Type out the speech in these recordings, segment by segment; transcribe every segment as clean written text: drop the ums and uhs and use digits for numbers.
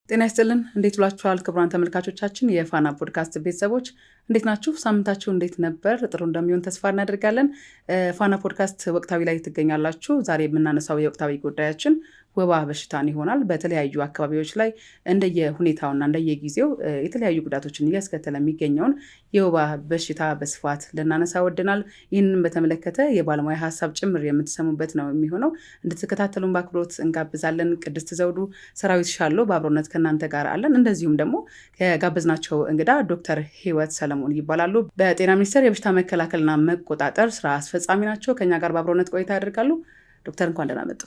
ጤና ይስጥልን እንዴት ብላችኋል ክቡራን ተመልካቾቻችን የፋና ፖድካስት ቤተሰቦች እንዴት ናችሁ ሳምንታችሁ እንዴት ነበር ጥሩ እንደሚሆን ተስፋ እናደርጋለን ፋና ፖድካስት ወቅታዊ ላይ ትገኛላችሁ ዛሬ የምናነሳው የወቅታዊ ጉዳያችን ወባ በሽታን ይሆናል በተለያዩ አካባቢዎች ላይ እንደየሁኔታውና እንደየጊዜው የተለያዩ ጉዳቶችን እያስከተለ የሚገኘውን የወባ በሽታ በስፋት ልናነሳ ወደናል ይህንን በተመለከተ የባለሙያ ሐሳብ ጭምር የምትሰሙበት ነው የሚሆነው እንድትከታተሉን በአክብሮት እንጋብዛለን ቅድስት ዘውዱ ሰራዊት ሻሎ በአብሮነት ከናንተ ጋር አለን እንደዚሁም ደግሞ የጋበዝናቸው እንግዳ ዶክተር ህይወት ሰለሞን ይባላሉ በጤና ሚኒስቴር የበሽታ መከላከልና መቆጣጠር ስራ አስፈጻሚ ናቸው ከኛ ጋር በአብሮነት ቆይታ ያደርጋሉ ዶክተር እንኳን ደህና መጡ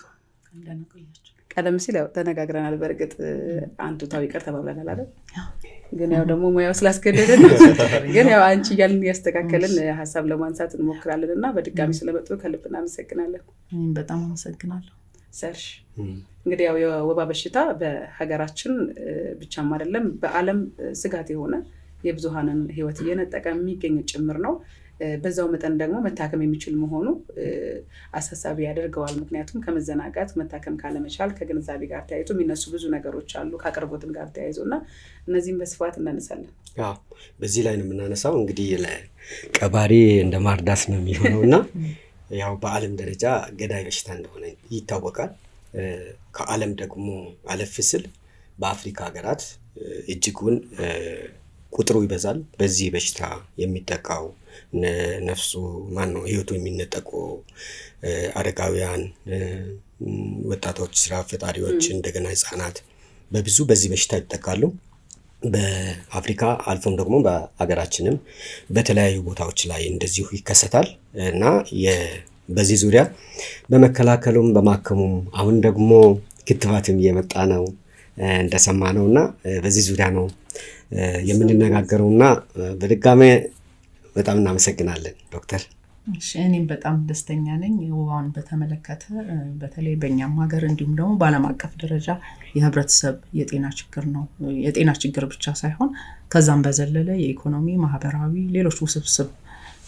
ቀደም ሲል ያው ተነጋግረናል በርግጥ አንቱ ታው ይቀር ተባብለናል አይደል ግን ያው ደግሞ ሙያው ስላስገደደን ግን ያው አንቺ እያልን ያስተካከለን ሐሳብ ለማንሳት እንሞክራለንና በድጋሚ ስለመጡ ከልብ እናመሰግናለን እኔም በጣም አመሰግናለሁ ሰርሽ እንግዲህ ያው የወባ በሽታ በሀገራችን ብቻም አይደለም በዓለም ስጋት የሆነ የብዙሃንን ህይወት እየነጠቀ የሚገኝ ጭምር ነው በዛው መጠን ደግሞ መታከም የሚችል መሆኑ አሳሳቢ ያደርገዋል ምክንያቱም ከመዘናጋት መታከም ካለመቻል ከግንዛቤ ጋር ተያይዞ የሚነሱ ብዙ ነገሮች አሉ ከአቅርቦትም ጋር ተያይዞና እነዚህም በስፋት እናነሳለን በዚህ ላይ ነው የምናነሳው እንግዲህ ለቀባሪ እንደ ማርዳስ ነው የሚሆነውና ያው በዓለም ደረጃ ገዳይ በሽታ እንደሆነ ይታወቃል ከዓለም ደግሞ አለፍ ሲል በአፍሪካ ሀገራት እጅጉን ቁጥሩ ይበዛል በዚህ በሽታ የሚጠቃው ነፍሱ ማን ነው ህይወቱ የሚነጠቁ አረጋውያን ወጣቶች ስራ ፈጣሪዎች እንደገና ህፃናት በብዙ በዚህ በሽታ ይጠቃሉ በአፍሪካ አልፎም ደግሞ በአገራችንም በተለያዩ ቦታዎች ላይ እንደዚሁ ይከሰታል እና በዚህ ዙሪያ በመከላከሉም በማከሙም አሁን ደግሞ ክትባትም እየመጣ ነው እንደሰማነውና በዚህ ዙሪያ ነው የምንነጋገረውና በድጋሜ በጣም እናመሰግናለን ዶክተር እኔም በጣም ደስተኛ ነኝ ወባውን በተመለከተ በተለይ በእኛም ሀገር እንዲሁም ደግሞ በዓለም አቀፍ ደረጃ የህብረተሰብ የጤና ችግር ነው የጤና ችግር ብቻ ሳይሆን ከዛም በዘለለ የኢኮኖሚ ማህበራዊ ሌሎች ውስብስብ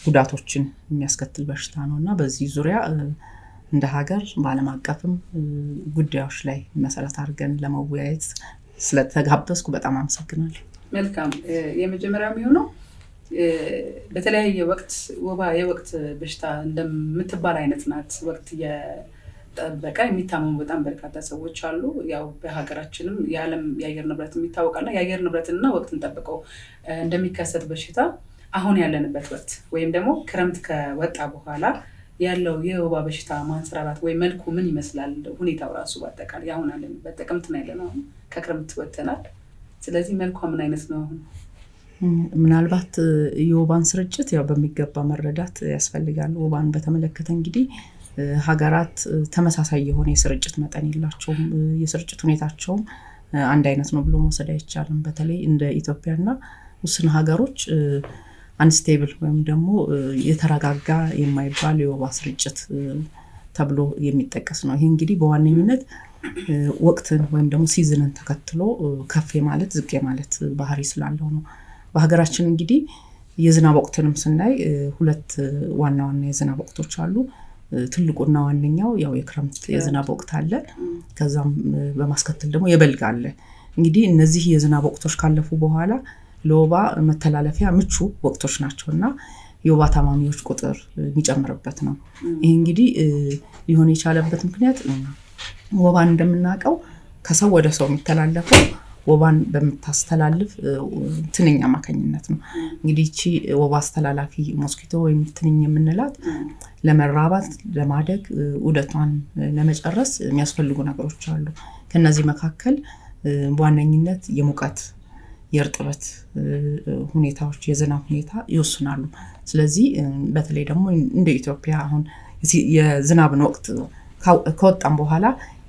ጉዳቶችን የሚያስከትል በሽታ ነውና በዚህ ዙሪያ እንደ ሀገር በዓለም አቀፍም ጉዳዮች ላይ መሰረት አድርገን ለመወያየት ስለተጋበዝኩ በጣም አመሰግናለሁ መልካም የመጀመሪያው የሚሆነው በተለያየ ወቅት ወባ የወቅት በሽታ እንደምትባል አይነት ናት ወቅት የጠበቀ የሚታመሙ በጣም በርካታ ሰዎች አሉ ያው በሀገራችንም የዓለም የአየር ንብረት የሚታወቃልና የአየር ንብረትና ወቅትን ጠብቀው እንደሚከሰት በሽታ አሁን ያለንበት ወቅት ወይም ደግሞ ክረምት ከወጣ በኋላ ያለው የወባ በሽታ ማንሰራራት ወይ መልኩ ምን ይመስላል ሁኔታው ራሱ በአጠቃላይ አሁን ያለንበት ጥቅምት ነው ያለነው ከክረምት ወጥተናል ስለዚህ መልኩ ምን አይነት ነው አሁን ምናልባት የወባን ስርጭት ያው በሚገባ መረዳት ያስፈልጋል ወባን በተመለከተ እንግዲህ ሀገራት ተመሳሳይ የሆነ የስርጭት መጠን የላቸውም የስርጭት ሁኔታቸውም አንድ አይነት ነው ብሎ መውሰድ አይቻልም በተለይ እንደ ኢትዮጵያና ውስን ሀገሮች አንስቴብል ወይም ደግሞ የተረጋጋ የማይባል የወባ ስርጭት ተብሎ የሚጠቀስ ነው ይሄ እንግዲህ በዋነኝነት ወቅትን ወይም ደግሞ ሲዝንን ተከትሎ ከፍ ማለት ዝቅ ማለት ባህሪ ስላለው ነው በሀገራችን እንግዲህ የዝናብ ወቅትንም ስናይ ሁለት ዋና ዋና የዝናብ ወቅቶች አሉ ትልቁና ዋነኛው ያው የክረምት የዝናብ ወቅት አለ ከዛም በማስከተል ደግሞ የበልግ አለ እንግዲህ እነዚህ የዝናብ ወቅቶች ካለፉ በኋላ ለወባ መተላለፊያ ምቹ ወቅቶች ናቸውና የወባ ታማሚዎች ቁጥር የሚጨምርበት ነው ይሄ እንግዲህ ሊሆን የቻለበት ምክንያት ወባን እንደምናውቀው ከሰው ወደ ሰው የሚተላለፈው ወባን በመታስተላልፍ ትንኝ አማካኝነት ነው እንግዲህ እቺ ወባ አስተላላፊ ሞስኪቶ ወይም ትንኝ የምንላት ለመራባት ለማደግ ዑደቷን ለመጨረስ የሚያስፈልጉ ነገሮች አሉ ከነዚህ መካከል በዋነኝነት የሙቀት የርጥበት ሁኔታዎች የዝናብ ሁኔታ ይወስናሉ ስለዚህ በተለይ ደግሞ እንደ ኢትዮጵያ አሁን የዝናብን ወቅት ከወጣም በኋላ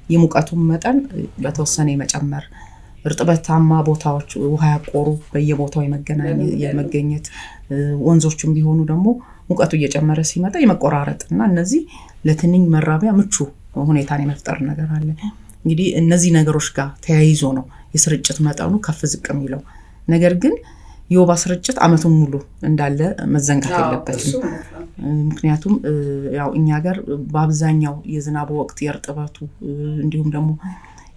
የሙቀቱን መጠን በተወሰነ መጨመር እርጥበታማ ቦታዎች ውሃ ያቆሩ በየቦታው የመገኘት ወንዞችም ቢሆኑ ደግሞ ሙቀቱ እየጨመረ ሲመጣ የመቆራረጥና እነዚህ ለትንኝ መራቢያ ምቹ ሁኔታን የመፍጠር ነገር አለ እንግዲህ እነዚህ ነገሮች ጋር ተያይዞ ነው የስርጭት መጠኑ ከፍ ዝቅ የሚለው ነገር ግን የወባ ስርጭት አመቱን ሙሉ እንዳለ መዘንጋት የለበትም ምክንያቱም ያው እኛ ሀገር በአብዛኛው የዝናብ ወቅት የርጥበቱ እንዲሁም ደግሞ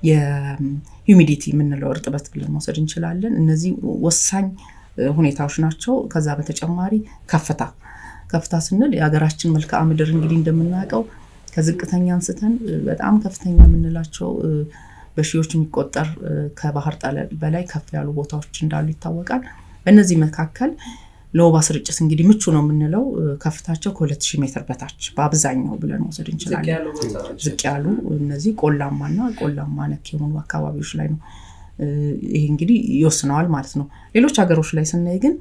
የሂዩሚዲቲ የምንለው እርጥበት ብለን መውሰድ እንችላለን። እነዚህ ወሳኝ ሁኔታዎች ናቸው። ከዛ በተጨማሪ ከፍታ ስንል የሀገራችን መልክዓ ምድር እንግዲህ እንደምናውቀው ከዝቅተኛ አንስተን በጣም ከፍተኛ የምንላቸው በሺዎች የሚቆጠር ከባህር ጠለል በላይ ከፍ ያሉ ቦታዎች እንዳሉ ይታወቃል። በእነዚህ መካከል ለወባ ስርጭት እንግዲህ ምቹ ነው የምንለው ከፍታቸው ከ2000 ሜትር በታች በአብዛኛው ብለን መውሰድ እንችላለን። ዝቅ ያሉ እነዚህ ቆላማና ቆላማ ነክ የሆኑ አካባቢዎች ላይ ነው። ይሄ እንግዲህ ይወስነዋል ማለት ነው። ሌሎች ሀገሮች ላይ ስናይ ግን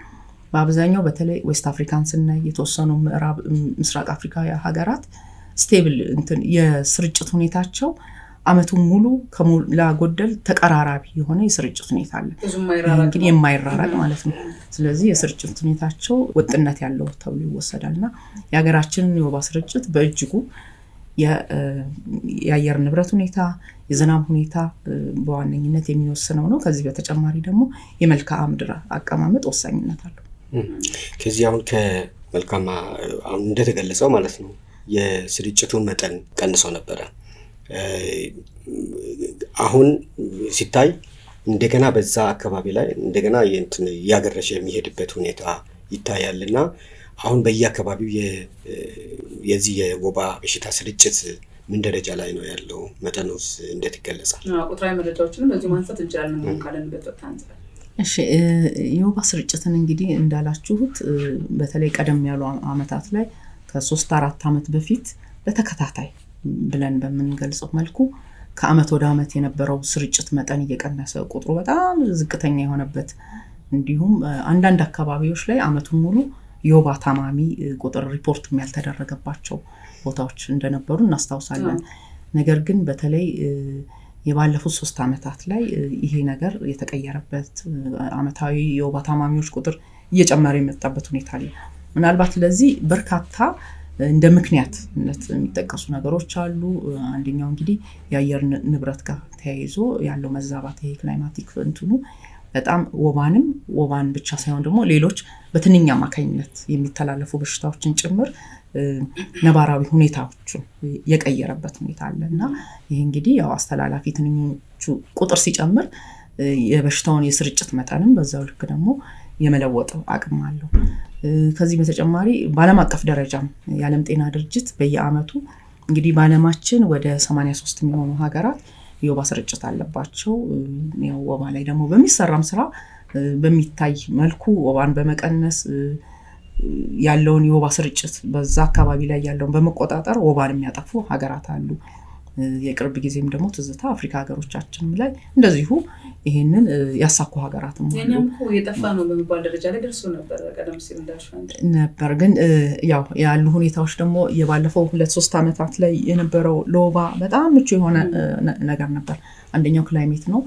በአብዛኛው በተለይ ዌስት አፍሪካን ስናይ የተወሰኑ ምዕራብ ምስራቅ አፍሪካ ሀገራት ስቴብል የስርጭት ሁኔታቸው አመቱን ሙሉ ከሞላ ጎደል ተቀራራቢ የሆነ የስርጭት ሁኔታ አለ። እንግዲህ የማይራራቅ ማለት ነው። ስለዚህ የስርጭት ሁኔታቸው ወጥነት ያለው ተብሎ ይወሰዳልና የሀገራችንን የወባ ስርጭት በእጅጉ የአየር ንብረት ሁኔታ፣ የዝናብ ሁኔታ በዋነኝነት የሚወስነው ነው። ከዚህ በተጨማሪ ደግሞ የመልክዓ ምድር አቀማመጥ ወሳኝነት አለው። ከዚህ አሁን ከመልካም አሁን እንደተገለጸው ማለት ነው የስርጭቱን መጠን ቀንሶ ነበረ። አሁን ሲታይ እንደገና በዛ አካባቢ ላይ እንደገና ያገረሸ የሚሄድበት ሁኔታ ይታያልና አሁን በየአካባቢው የዚህ የወባ በሽታ ስርጭት ምን ደረጃ ላይ ነው ያለው? መጠኑስ እንዴት ይገለጻል? ቁጥራዊ መረጃዎችንም በዚህ ማንሳት እንችላለን ካለንበት ወቅት አንፃር። እሺ የወባ ስርጭትን እንግዲህ እንዳላችሁት በተለይ ቀደም ያሉ አመታት ላይ ከ3-4 አመት በፊት በተከታታይ ብለን በምንገልጸው መልኩ ከአመት ወደ አመት የነበረው ስርጭት መጠን እየቀነሰ ቁጥሩ በጣም ዝቅተኛ የሆነበት እንዲሁም አንዳንድ አካባቢዎች ላይ አመቱን ሙሉ የወባ ታማሚ ቁጥር ሪፖርት ያልተደረገባቸው ቦታዎች እንደነበሩ እናስታውሳለን። ነገር ግን በተለይ የባለፉት 3 አመታት ላይ ይሄ ነገር የተቀየረበት አመታዊ የወባ ታማሚዎች ቁጥር እየጨመረ የመጣበት ሁኔታ አለ። ምናልባት ለዚህ በርካታ እንደ ምክንያትነት የሚጠቀሱ ነገሮች አሉ። አንደኛው እንግዲህ የአየር ንብረት ጋር ተያይዞ ያለው መዛባት ክላይማቲክ በጣም ወባን ብቻ ሳይሆን ደግሞ ሌሎች በትንኝ አማካኝነት የሚተላለፉ በሽታዎችን ጭምር ነባራዊ ሁኔታዎችን የቀየረበት ሁኔታ አለና ይሄ እንግዲህ ያው አስተላላፊ ትንኞቹ ቁጥር ሲጨምር የበሽታውን የስርጭት መጠንም በዛው ልክ ደግሞ የመለወጥ አቅም አለው። ከዚህ በተጨማሪ በዓለም አቀፍ ደረጃም የዓለም ጤና ድርጅት በየአመቱ እንግዲህ በዓለማችን ወደ 83 የሚሆኑ ሀገራት የወባ ስርጭት አለባቸው። ወባ ላይ ደግሞ በሚሰራም ስራ በሚታይ መልኩ ወባን በመቀነስ ያለውን የወባ ስርጭት በዛ አካባቢ ላይ ያለውን በመቆጣጠር ወባን የሚያጠፉ ሀገራት አሉ። የቅርብ ጊዜም ደግሞ ትዝታ አፍሪካ ሀገሮቻችን ላይ እንደዚሁ ይሄንን ያሳኩ ሀገራትም አሉ። የኛም እኮ የጠፋ ነው በሚባል ደረጃ ላይ ደርሶ ነበር ቀደም ሲል ነበር። ግን ያው ያሉ ሁኔታዎች ደግሞ የባለፈው 2-3 አመታት ላይ የነበረው ለወባ በጣም ምቹ የሆነ ነገር ነበር። አንደኛው ክላይሜት ነው።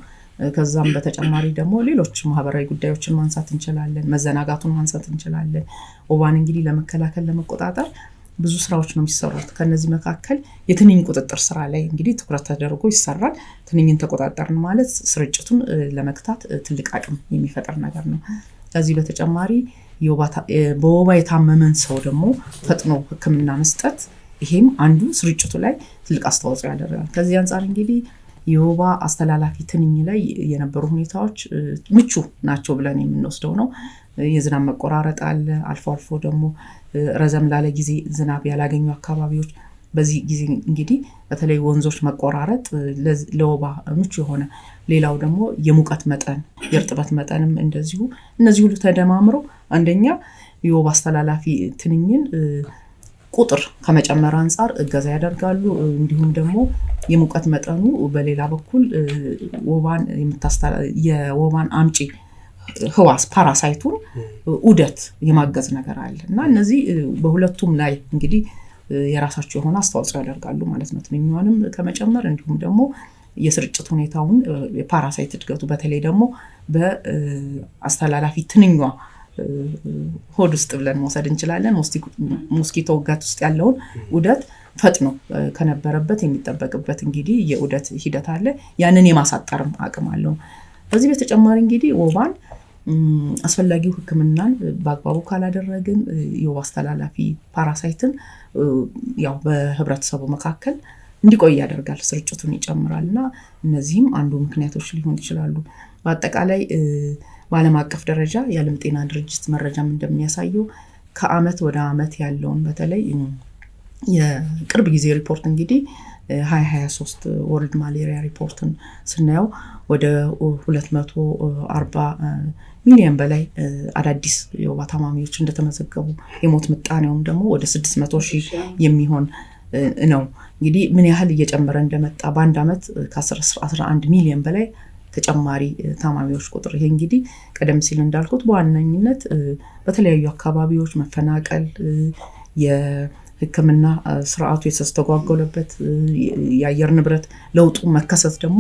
ከዛም በተጨማሪ ደግሞ ሌሎች ማህበራዊ ጉዳዮችን ማንሳት እንችላለን። መዘናጋቱን ማንሳት እንችላለን። ወባን እንግዲህ ለመከላከል ለመቆጣጠር ብዙ ስራዎች ነው የሚሰሩት። ከነዚህ መካከል የትንኝ ቁጥጥር ስራ ላይ እንግዲህ ትኩረት ተደርጎ ይሰራል። ትንኝን ተቆጣጠርን ማለት ስርጭቱን ለመግታት ትልቅ አቅም የሚፈጥር ነገር ነው። ከዚህ በተጨማሪ በወባ የታመመን ሰው ደግሞ ፈጥኖ ሕክምና መስጠት ይሄም አንዱ ስርጭቱ ላይ ትልቅ አስተዋጽኦ ያደርጋል። ከዚህ አንፃር እንግዲህ የወባ አስተላላፊ ትንኝ ላይ የነበሩ ሁኔታዎች ምቹ ናቸው ብለን የምንወስደው ነው። የዝናብ መቆራረጥ አለ። አልፎ አልፎ ደግሞ ረዘም ላለ ጊዜ ዝናብ ያላገኙ አካባቢዎች በዚህ ጊዜ እንግዲህ በተለይ ወንዞች መቆራረጥ ለወባ ምቹ የሆነ ሌላው ደግሞ የሙቀት መጠን የእርጥበት መጠንም እንደዚሁ እነዚህ ሁሉ ተደማምረው አንደኛ የወባ አስተላላፊ ትንኝን ቁጥር ከመጨመር አንፃር እገዛ ያደርጋሉ። እንዲሁም ደግሞ የሙቀት መጠኑ በሌላ በኩል የወባን አምጪ ህዋስ ፓራሳይቱን ዑደት የማገዝ ነገር አለ እና እነዚህ በሁለቱም ላይ እንግዲህ የራሳቸው የሆነ አስተዋጽኦ ያደርጋሉ ማለት ነው። ትንኛንም ከመጨመር እንዲሁም ደግሞ የስርጭት ሁኔታውን የፓራሳይት እድገቱ በተለይ ደግሞ በአስተላላፊ ትንኛ ሆድ ውስጥ ብለን መውሰድ እንችላለን። ሞስኪቶ ጋት ውስጥ ያለውን ዑደት ፈጥኖ ከነበረበት የሚጠበቅበት እንግዲህ የዑደት ሂደት አለ። ያንን የማሳጠርም አቅም አለው። በዚህ በተጨማሪ እንግዲህ ወባን አስፈላጊው ህክምናን በአግባቡ ካላደረግን የወባ አስተላላፊ ፓራሳይትን ያው በህብረተሰቡ መካከል እንዲቆይ ያደርጋል፣ ስርጭቱን ይጨምራልና እነዚህም አንዱ ምክንያቶች ሊሆኑ ይችላሉ። በአጠቃላይ በዓለም አቀፍ ደረጃ የዓለም ጤና ድርጅት መረጃም እንደሚያሳየው ከአመት ወደ አመት ያለውን በተለይ የቅርብ ጊዜ ሪፖርት እንግዲህ 2023 ወርልድ ማሌሪያ ሪፖርትን ስናየው ወደ 240 ሚሊዮን በላይ አዳዲስ የወባ ታማሚዎች እንደተመዘገቡ የሞት ምጣኔውም ደግሞ ወደ 600,000 የሚሆን ነው። እንግዲህ ምን ያህል እየጨመረ እንደመጣ በአንድ አመት ከ11 ሚሊዮን በላይ ተጨማሪ ታማሚዎች ቁጥር። ይሄ እንግዲህ ቀደም ሲል እንዳልኩት በዋነኝነት በተለያዩ አካባቢዎች መፈናቀል፣ የሕክምና ስርዓቱ የተስተጓጎለበት የአየር ንብረት ለውጡ መከሰት ደግሞ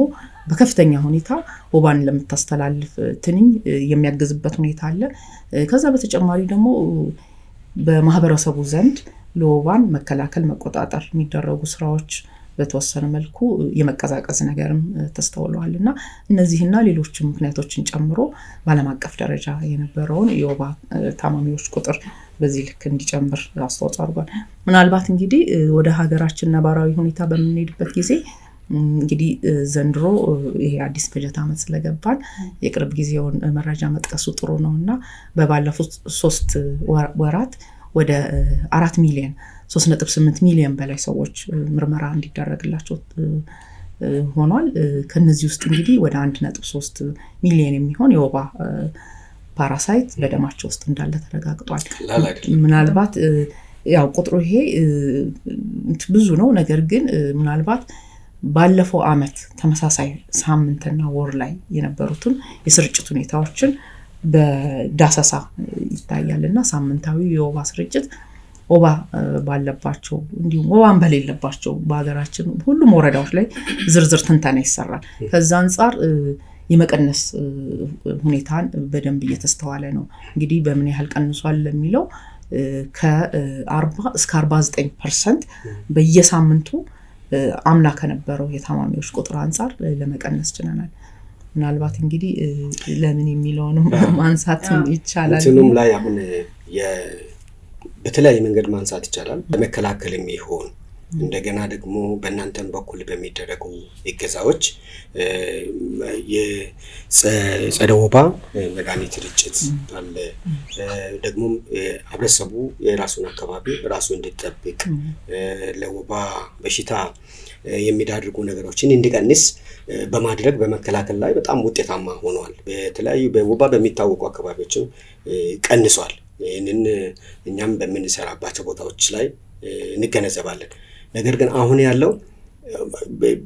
በከፍተኛ ሁኔታ ወባን ለምታስተላልፍ ትንኝ የሚያግዝበት ሁኔታ አለ። ከዛ በተጨማሪ ደግሞ በማህበረሰቡ ዘንድ ለወባን መከላከል መቆጣጠር የሚደረጉ ስራዎች በተወሰነ መልኩ የመቀዛቀዝ ነገርም ተስተውለዋልና እነዚህና ሌሎች ምክንያቶችን ጨምሮ በዓለም አቀፍ ደረጃ የነበረውን የወባ ታማሚዎች ቁጥር በዚህ ልክ እንዲጨምር አስተዋጽኦ አድርጓል። ምናልባት እንግዲህ ወደ ሀገራችን ነባራዊ ሁኔታ በምንሄድበት ጊዜ እንግዲህ ዘንድሮ ይሄ አዲስ በጀት ዓመት ስለገባን የቅርብ ጊዜውን መረጃ መጥቀሱ ጥሩ ነውና በባለፉት 3 ወራት ወደ 4 ሚሊዮን 3.8 ሚሊዮን በላይ ሰዎች ምርመራ እንዲደረግላቸው ሆኗል። ከነዚህ ውስጥ እንግዲህ ወደ 1.3 ሚሊዮን የሚሆን የወባ ፓራሳይት በደማቸው ውስጥ እንዳለ ተረጋግጧል። ምናልባት ያው ቁጥሩ ይሄ ብዙ ነው፣ ነገር ግን ምናልባት ባለፈው አመት ተመሳሳይ ሳምንትና ወር ላይ የነበሩትን የስርጭት ሁኔታዎችን በዳሰሳ ይታያልና ሳምንታዊ የወባ ስርጭት ወባ ባለባቸው እንዲሁም ወባን በሌለባቸው በሀገራችን ሁሉም ወረዳዎች ላይ ዝርዝር ትንተና ይሰራል። ከዛ አንፃር የመቀነስ ሁኔታን በደንብ እየተስተዋለ ነው። እንግዲህ በምን ያህል ቀንሷል ለሚለው ከ40 እስከ 49% በየሳምንቱ አምና ከነበረው የታማሚዎች ቁጥር አንፃር ለመቀነስ ችለናል። ምናልባት እንግዲህ ለምን የሚለውንም ማንሳት ይቻላል። እንትኑም ላይ አሁን በተለያየ መንገድ ማንሳት ይቻላል። ለመከላከል የሚሆን እንደገና ደግሞ በእናንተም በኩል በሚደረጉ እገዛዎች የጸረ ወባ መድኃኒት ርጭት አለ። ደግሞ ህብረተሰቡ የራሱን አካባቢ ራሱ እንዲጠብቅ ለወባ በሽታ የሚዳርጉ ነገሮችን እንዲቀንስ በማድረግ በመከላከል ላይ በጣም ውጤታማ ሆኗል። በተለያዩ በወባ በሚታወቁ አካባቢዎችም ቀንሷል። ይህንን እኛም በምንሰራባቸው ቦታዎች ላይ እንገነዘባለን። ነገር ግን አሁን ያለው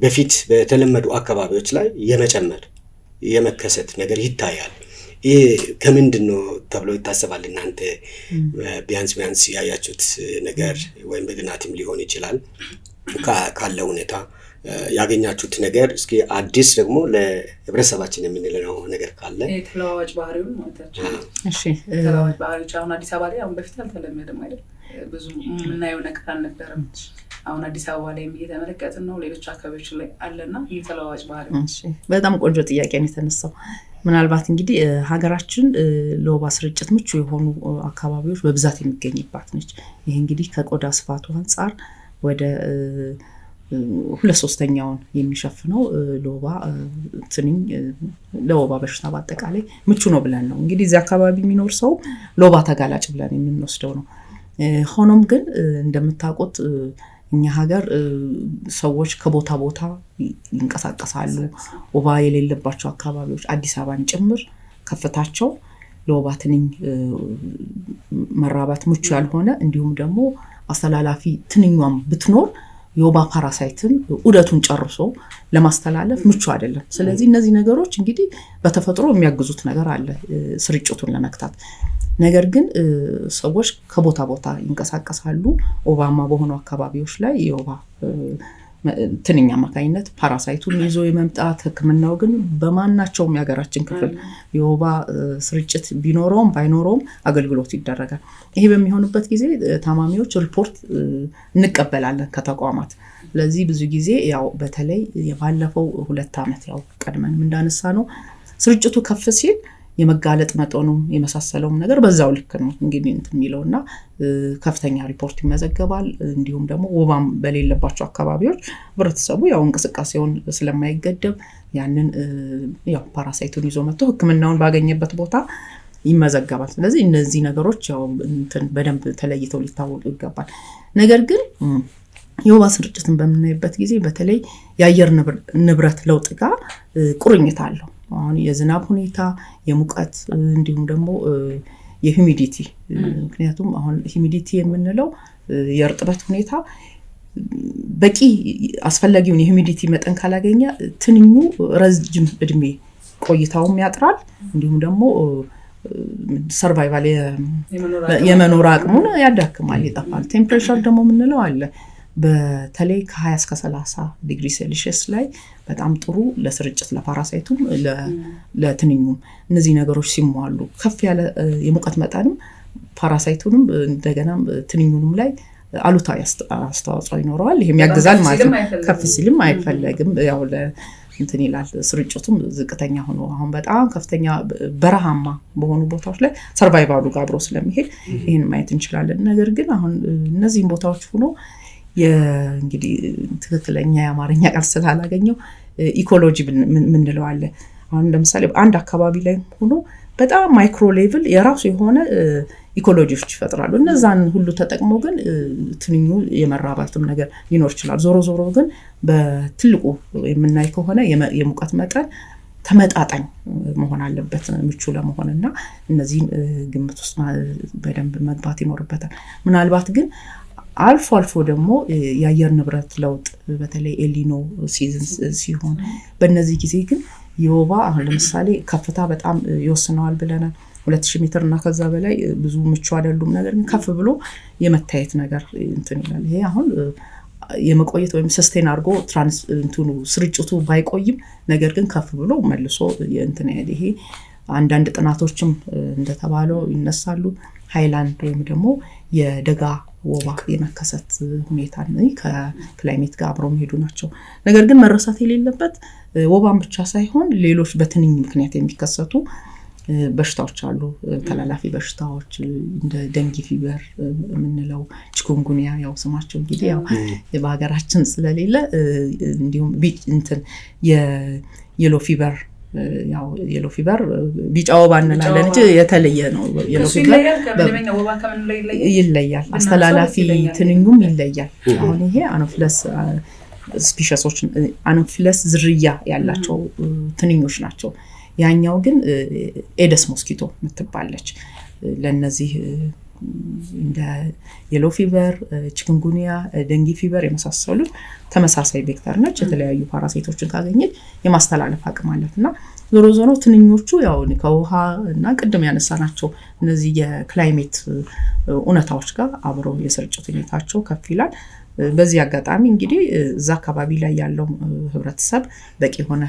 በፊት በተለመዱ አካባቢዎች ላይ የመጨመር የመከሰት ነገር ይታያል። ይህ ከምንድን ነው ተብሎ ይታሰባል? እናንተ ቢያንስ ያያችሁት ነገር ወይም በጥናትም ሊሆን ይችላል ካለው ሁኔታ ያገኛችሁት ነገር እስኪ አዲስ ደግሞ ለህብረተሰባችን የምንለው ነገር ካለ ተለዋዋጭ ባህሪውን ማለታችን። እሺ ተለዋዋጭ ባህሪዎች አሁን አዲስ አበባ ላይ አሁን በፊት አልተለመደም አይደል? ብዙ የምናየው ነገር አልነበረም። አሁን አዲስ አበባ ላይ እየተመለከትን ነው፣ ሌሎች አካባቢዎች ላይ አለና ተለዋዋጭ ባህሪ። እሺ በጣም ቆንጆ ጥያቄ ነው የተነሳው። ምናልባት እንግዲህ ሀገራችን ለወባ ስርጭት ምቹ የሆኑ አካባቢዎች በብዛት የሚገኝባት ነች። ይሄ እንግዲህ ከቆዳ ስፋቱ አንፃር ወደ 2/3 የሚሸፍነው ለወባ ትንኝ ለወባ በሽታ በአጠቃላይ ምቹ ነው ብለን ነው እንግዲህ እዚህ አካባቢ የሚኖር ሰው ለወባ ተጋላጭ ብለን የምንወስደው ነው። ሆኖም ግን እንደምታውቁት እኛ ሀገር ሰዎች ከቦታ ቦታ ይንቀሳቀሳሉ። ወባ የሌለባቸው አካባቢዎች አዲስ አበባን ጭምር ከፍታቸው ለወባ ትንኝ መራባት ምቹ ያልሆነ እንዲሁም ደግሞ አስተላላፊ ትንኛም ብትኖር የወባ ፓራሳይትን ዑደቱን ጨርሶ ለማስተላለፍ ምቹ አይደለም። ስለዚህ እነዚህ ነገሮች እንግዲህ በተፈጥሮ የሚያግዙት ነገር አለ ስርጭቱን ለመክታት። ነገር ግን ሰዎች ከቦታ ቦታ ይንቀሳቀሳሉ። ወባማ በሆኑ አካባቢዎች ላይ የወባ ትንኝ አማካኝነት ፓራሳይቱን ይዞ የመምጣት ህክምናው ግን በማናቸውም የሀገራችን ክፍል የወባ ስርጭት ቢኖረውም ባይኖረውም አገልግሎት ይደረጋል። ይሄ በሚሆንበት ጊዜ ታማሚዎች ሪፖርት እንቀበላለን ከተቋማት። ስለዚህ ብዙ ጊዜ ያው በተለይ የባለፈው 2 ዓመት ያው ቀድመን እንዳነሳ ነው ስርጭቱ ከፍ ሲል የመጋለጥ መጠኑም የመሳሰለውም ነገር በዛው ልክ ነው እንግዲህ እንትን የሚለውና ከፍተኛ ሪፖርት ይመዘገባል። እንዲሁም ደግሞ ወባም በሌለባቸው አካባቢዎች ህብረተሰቡ ያው እንቅስቃሴውን ስለማይገደብ ያንን ያው ፓራሳይቱን ይዞ መጥቶ ህክምናውን ባገኘበት ቦታ ይመዘገባል። ስለዚህ እነዚህ ነገሮች ያው እንትን በደንብ ተለይተው ሊታወቁ ይገባል። ነገር ግን የወባ ስርጭትን በምናይበት ጊዜ በተለይ የአየር ንብረት ለውጥ ጋር ቁርኝት አለው። አሁን የዝናብ ሁኔታ፣ የሙቀት እንዲሁም ደግሞ የሂዩሚዲቲ ምክንያቱም አሁን ሂዩሚዲቲ የምንለው የእርጥበት ሁኔታ በቂ አስፈላጊውን የሂዩሚዲቲ መጠን ካላገኘ ትንኙ ረጅም እድሜ ቆይታውም ያጥራል እንዲሁም ደግሞ ሰርቫይቫል የመኖር አቅሙን ያዳክማል፣ ይጠፋል። ቴምፕሬቸር ደግሞ የምንለው አለ በተለይ ከ20 እስከ 30 ዲግሪ ሴልሺየስ ላይ በጣም ጥሩ ለስርጭት ለፓራሳይቱም ለትንኙም እነዚህ ነገሮች ሲሟሉ ከፍ ያለ የሙቀት መጠንም ፓራሳይቱንም እንደገናም ትንኙንም ላይ አሉታዊ አስተዋጽኦ ይኖረዋል። ይሄም ያግዛል ማለት ነው። ከፍ ሲልም አይፈለግም ያው እንትን ይላል ስርጭቱም ዝቅተኛ ሆኖ አሁን በጣም ከፍተኛ በረሃማ በሆኑ ቦታዎች ላይ ሰርቫይቫሉ ጋር አብሮ ስለሚሄድ ይሄን ማየት እንችላለን። ነገር ግን አሁን እነዚህን ቦታዎች ሆኖ እንግዲህ ትክክለኛ የአማርኛ ቃል ስላላገኘው ኢኮሎጂ ምንለው አለ። አሁን ለምሳሌ አንድ አካባቢ ላይ ሆኖ በጣም ማይክሮ ሌቭል የራሱ የሆነ ኢኮሎጂዎች ይፈጥራሉ። እነዛን ሁሉ ተጠቅሞ ግን ትንኙ የመራባትም ነገር ሊኖር ይችላል። ዞሮ ዞሮ ግን በትልቁ የምናይ ከሆነ የሙቀት መጠን ተመጣጣኝ መሆን አለበት ምቹ ለመሆንና እነዚህን ግምት ውስጥ በደንብ መግባት ይኖርበታል። ምናልባት ግን አልፎ አልፎ ደግሞ የአየር ንብረት ለውጥ በተለይ ኤሊኖ ሲዝን ሲሆን በእነዚህ ጊዜ ግን የወባ አሁን ለምሳሌ ከፍታ በጣም ይወስነዋል ብለናል። 2000 ሜትር እና ከዛ በላይ ብዙ ምቹ አይደሉም። ነገር ግን ከፍ ብሎ የመታየት ነገር እንትን ይላል። ይሄ አሁን የመቆየት ወይም ሰስቴን አድርጎ ስርጭቱ ባይቆይም ነገር ግን ከፍ ብሎ መልሶ እንትን ያለ ይሄ አንዳንድ ጥናቶችም እንደተባለው ይነሳሉ። ሃይላንድ ወይም ደግሞ የደጋ ወባ የመከሰት ሁኔታ ነው ከክላይሜት ጋር አብረው የሚሄዱ ናቸው። ነገር ግን መረሳት የሌለበት ወባን ብቻ ሳይሆን ሌሎች በትንኝ ምክንያት የሚከሰቱ በሽታዎች አሉ። ተላላፊ በሽታዎች እንደ ደንጊ ፊበር የምንለው ቺኩንጉንያ ያው ስማቸው እንግዲህ ያው በሀገራችን ስለሌለ እንዲሁም የየሎ ፊበር ያው የሎ ፊበር ቢጫ ወባ እንላለን እንጂ የተለየ ነው። የሎ ፊበር ይለያል፣ አስተላላፊ ትንኙም ይለያል። አሁን ይሄ አኖፊለስ ስፒሺሶች አኖፊለስ ዝርያ ያላቸው ትንኞች ናቸው። ያኛው ግን ኤደስ ሞስኪቶ ምትባለች። ለነዚህ እንደ የሎ ፊበር፣ ቺኩንጉንያ፣ ደንጊ ፊበር የመሳሰሉት ተመሳሳይ ቬክተር ነች። የተለያዩ ፓራሳይቶችን ካገኘች የማስተላለፍ አቅም አለትና ዞሮ ዞሮ ትንኞቹ ያው ከውሃ እና ቅድም ያነሳናቸው እነዚህ የክላይሜት እውነታዎች ጋር አብረው የስርጭት ሁኔታቸው ከፍ ይላል። በዚህ አጋጣሚ እንግዲህ እዛ አካባቢ ላይ ያለው ህብረተሰብ በቂ የሆነ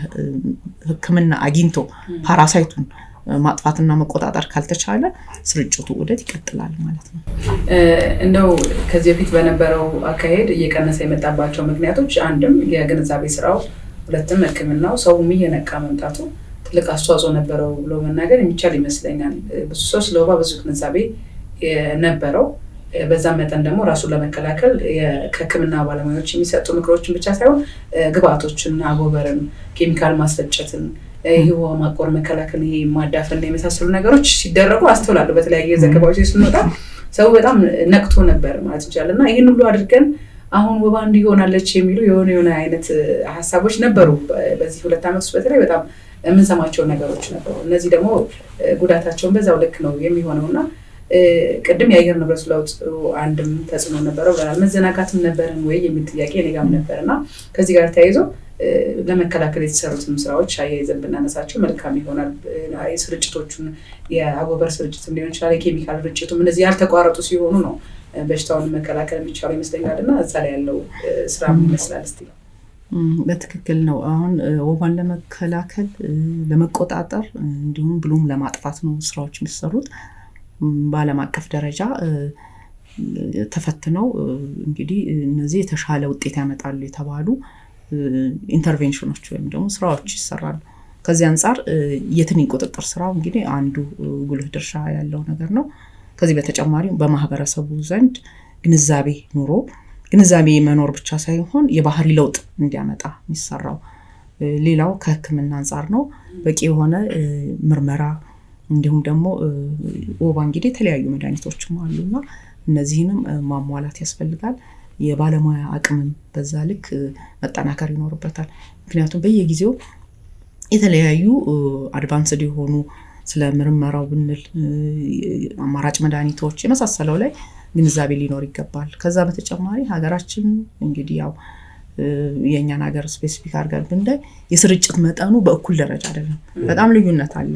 ሕክምና አግኝቶ ፓራሳይቱን ማጥፋትና መቆጣጠር ካልተቻለ ስርጭቱ ዑደት ይቀጥላል ማለት ነው። እንደው ከዚህ በፊት በነበረው አካሄድ እየቀነሰ የመጣባቸው ምክንያቶች አንድም የግንዛቤ ስራው፣ ሁለትም ሕክምናው ሰውም እየነቃ መምጣቱ ትልቅ አስተዋጽኦ ነበረው ብሎ መናገር የሚቻል ይመስለኛል። ብዙ ሰው ስለ ወባ ብዙ ግንዛቤ ነበረው። በዛ መጠን ደግሞ ራሱን ለመከላከል ከሕክምና ባለሙያዎች የሚሰጡ ምክሮችን ብቻ ሳይሆን ግብአቶችን፣ አጎበርን፣ ኬሚካል ማስፈጨትን፣ የውሃ ማቆር መከላከል፣ ይሄ ማዳፈን የመሳሰሉ ነገሮች ሲደረጉ አስተውላለሁ። በተለያየ ዘገባዎች ስንወጣ ሰው በጣም ነቅቶ ነበር ማለት ይችላል። እና ይህን ሁሉ አድርገን አሁን ወባ እንዲሆናለች የሚሉ የሆነ አይነት ሀሳቦች ነበሩ። በዚህ 2 ዓመት ውስጥ በተለይ በጣም የምንሰማቸው ነገሮች ነበሩ። እነዚህ ደግሞ ጉዳታቸውን በዛው ልክ ነው የሚሆነውና ቅድም የአየር ንብረት ለውጥ አንድም ተጽዕኖ ነበረው ብለናል። መዘናጋትም ነበርን ወይ የሚል ጥያቄ እኔጋም ነበርና ከዚህ ጋር ተያይዞ ለመከላከል የተሰሩትን ስራዎች አያይዘን ብናነሳቸው መልካም ይሆናል። ስርጭቶቹን የአጎበር ስርጭትም ሊሆን ይችላል፣ የኬሚካል ርጭቱም እነዚህ ያልተቋረጡ ሲሆኑ ነው በሽታውን መከላከል የሚቻለው ይመስለኛልና እዛ ላይ ያለው ስራ ምን ይመስላል እስቲ? በትክክል ነው። አሁን ወባን ለመከላከል ለመቆጣጠር እንዲሁም ብሎም ለማጥፋት ነው ስራዎች የሚሰሩት። በዓለም አቀፍ ደረጃ ተፈትነው እንግዲህ እነዚህ የተሻለ ውጤት ያመጣሉ የተባሉ ኢንተርቬንሽኖች ወይም ደግሞ ስራዎች ይሰራሉ። ከዚህ አንፃር የትንኝ ቁጥጥር ስራው እንግዲህ አንዱ ጉልህ ድርሻ ያለው ነገር ነው። ከዚህ በተጨማሪ በማህበረሰቡ ዘንድ ግንዛቤ መኖር ብቻ ሳይሆን የባህሪ ለውጥ እንዲያመጣ የሚሰራው ሌላው ከህክምና አንፃር ነው። በቂ የሆነ ምርመራ እንዲሁም ደግሞ ወባ እንግዲህ የተለያዩ መድኃኒቶችም አሉና እነዚህንም ማሟላት ያስፈልጋል። የባለሙያ አቅምም በዛ ልክ መጠናከር ይኖርበታል። ምክንያቱም በየጊዜው የተለያዩ አድቫንስድ የሆኑ ስለ ምርመራው ብንል አማራጭ መድኃኒቶች የመሳሰለው ላይ ግንዛቤ ሊኖር ይገባል። ከዛ በተጨማሪ ሀገራችን እንግዲህ ያው የኛን ሀገር ስፔሲፊክ አድርገን ብንዳይ የስርጭት መጠኑ በእኩል ደረጃ አይደለም፣ በጣም ልዩነት አለ።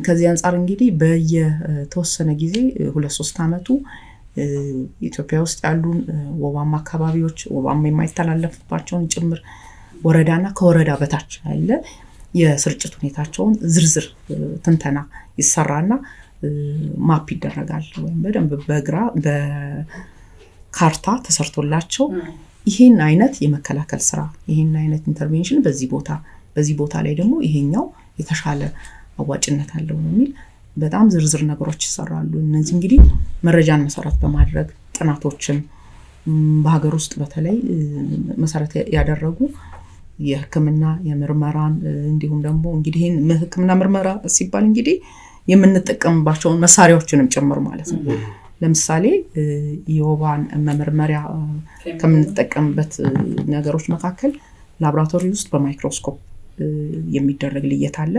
ከዚህ አንፃር እንግዲህ በየተወሰነ ጊዜ 2-3 ዓመቱ ኢትዮጵያ ውስጥ ያሉን ወባማ አካባቢዎች ወባማ የማይተላለፍባቸውን ጭምር ወረዳና ከወረዳ በታች ያለ የስርጭት ሁኔታቸውን ዝርዝር ትንተና ይሰራና ማፕ ይደረጋል ወይም በደንብ በካርታ ተሰርቶላቸው ይሄን አይነት የመከላከል ስራ ይሄን አይነት ኢንተርቬንሽን በዚህ ቦታ ላይ ደግሞ ይሄኛው የተሻለ አዋጭነት አለው የሚል በጣም ዝርዝር ነገሮች ይሰራሉ። እነዚህ እንግዲህ መረጃን መሰረት በማድረግ ጥናቶችን በሀገር ውስጥ በተለይ መሰረት ያደረጉ የህክምና የምርመራን እንዲሁም ደግሞ እንግዲህ ይሄን ህክምና ምርመራ ሲባል እንግዲህ የምንጠቀምባቸውን መሳሪያዎችንም ጭምር ማለት ነው። ለምሳሌ የወባን መመርመሪያ ከምንጠቀምበት ነገሮች መካከል ላቦራቶሪ ውስጥ በማይክሮስኮፕ የሚደረግ ልየታ አለ።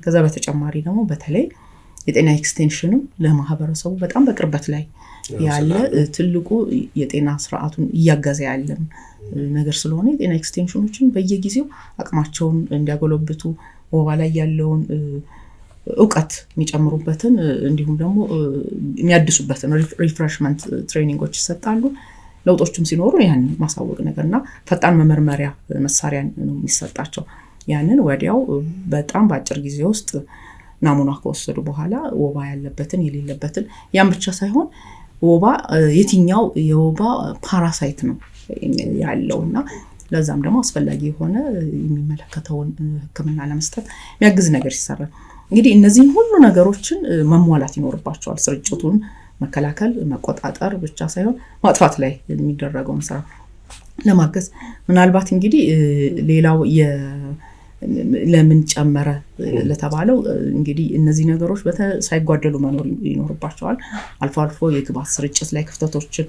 ከዛ በተጨማሪ ደግሞ በተለይ የጤና ኤክስቴንሽንም ለማህበረሰቡ በጣም በቅርበት ላይ ያለ ትልቁ የጤና ስርዓቱን እያገዘ ያለ ነገር ስለሆነ የጤና ኤክስቴንሽኖችን በየጊዜው አቅማቸውን እንዲያጎለብቱ ወባ ላይ ያለውን እውቀት የሚጨምሩበትን እንዲሁም ደግሞ የሚያድሱበትን ሪፍሬሽመንት ትሬኒንጎች ይሰጣሉ። ለውጦችም ሲኖሩ ያን ማሳወቅ ነገርና ፈጣን መመርመሪያ መሳሪያ ነው የሚሰጣቸው። ያንን ወዲያው በጣም በአጭር ጊዜ ውስጥ ናሙና ከወሰዱ በኋላ ወባ ያለበትን የሌለበትን ያን ብቻ ሳይሆን ወባ የትኛው የወባ ፓራሳይት ነው ያለውና ለዛም ደግሞ አስፈላጊ የሆነ የሚመለከተውን ህክምና ለመስጠት የሚያግዝ ነገር ይሰራል። እንግዲህ እነዚህን ሁሉ ነገሮችን መሟላት ይኖርባቸዋል። ስርጭቱን መከላከል መቆጣጠር ብቻ ሳይሆን ማጥፋት ላይ የሚደረገውን ስራ ለማገዝ ምናልባት እንግዲህ ሌላው ለምን ጨመረ ለተባለው እንግዲህ እነዚህ ነገሮች ሳይጓደሉ መኖር ይኖርባቸዋል። አልፎ አልፎ የግብዓት ስርጭት ላይ ክፍተቶችን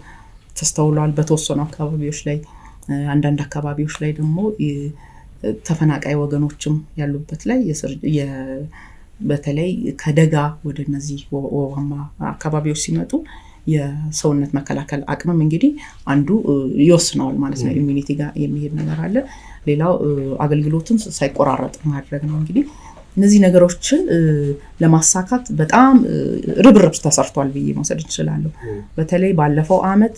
ተስተውሏል በተወሰኑ አካባቢዎች ላይ። አንዳንድ አካባቢዎች ላይ ደግሞ ተፈናቃይ ወገኖችም ያሉበት ላይ በተለይ ከደጋ ወደ እነዚህ ወባማ አካባቢዎች ሲመጡ የሰውነት መከላከል አቅምም እንግዲህ አንዱ ይወስነዋል ማለት ነው። ኢሚኒቲ ጋር የሚሄድ ነገር አለ። ሌላው አገልግሎትን ሳይቆራረጥ ማድረግ ነው። እንግዲህ እነዚህ ነገሮችን ለማሳካት በጣም ርብርብ ተሰርቷል ብዬ መውሰድ እንችላለሁ። በተለይ ባለፈው አመት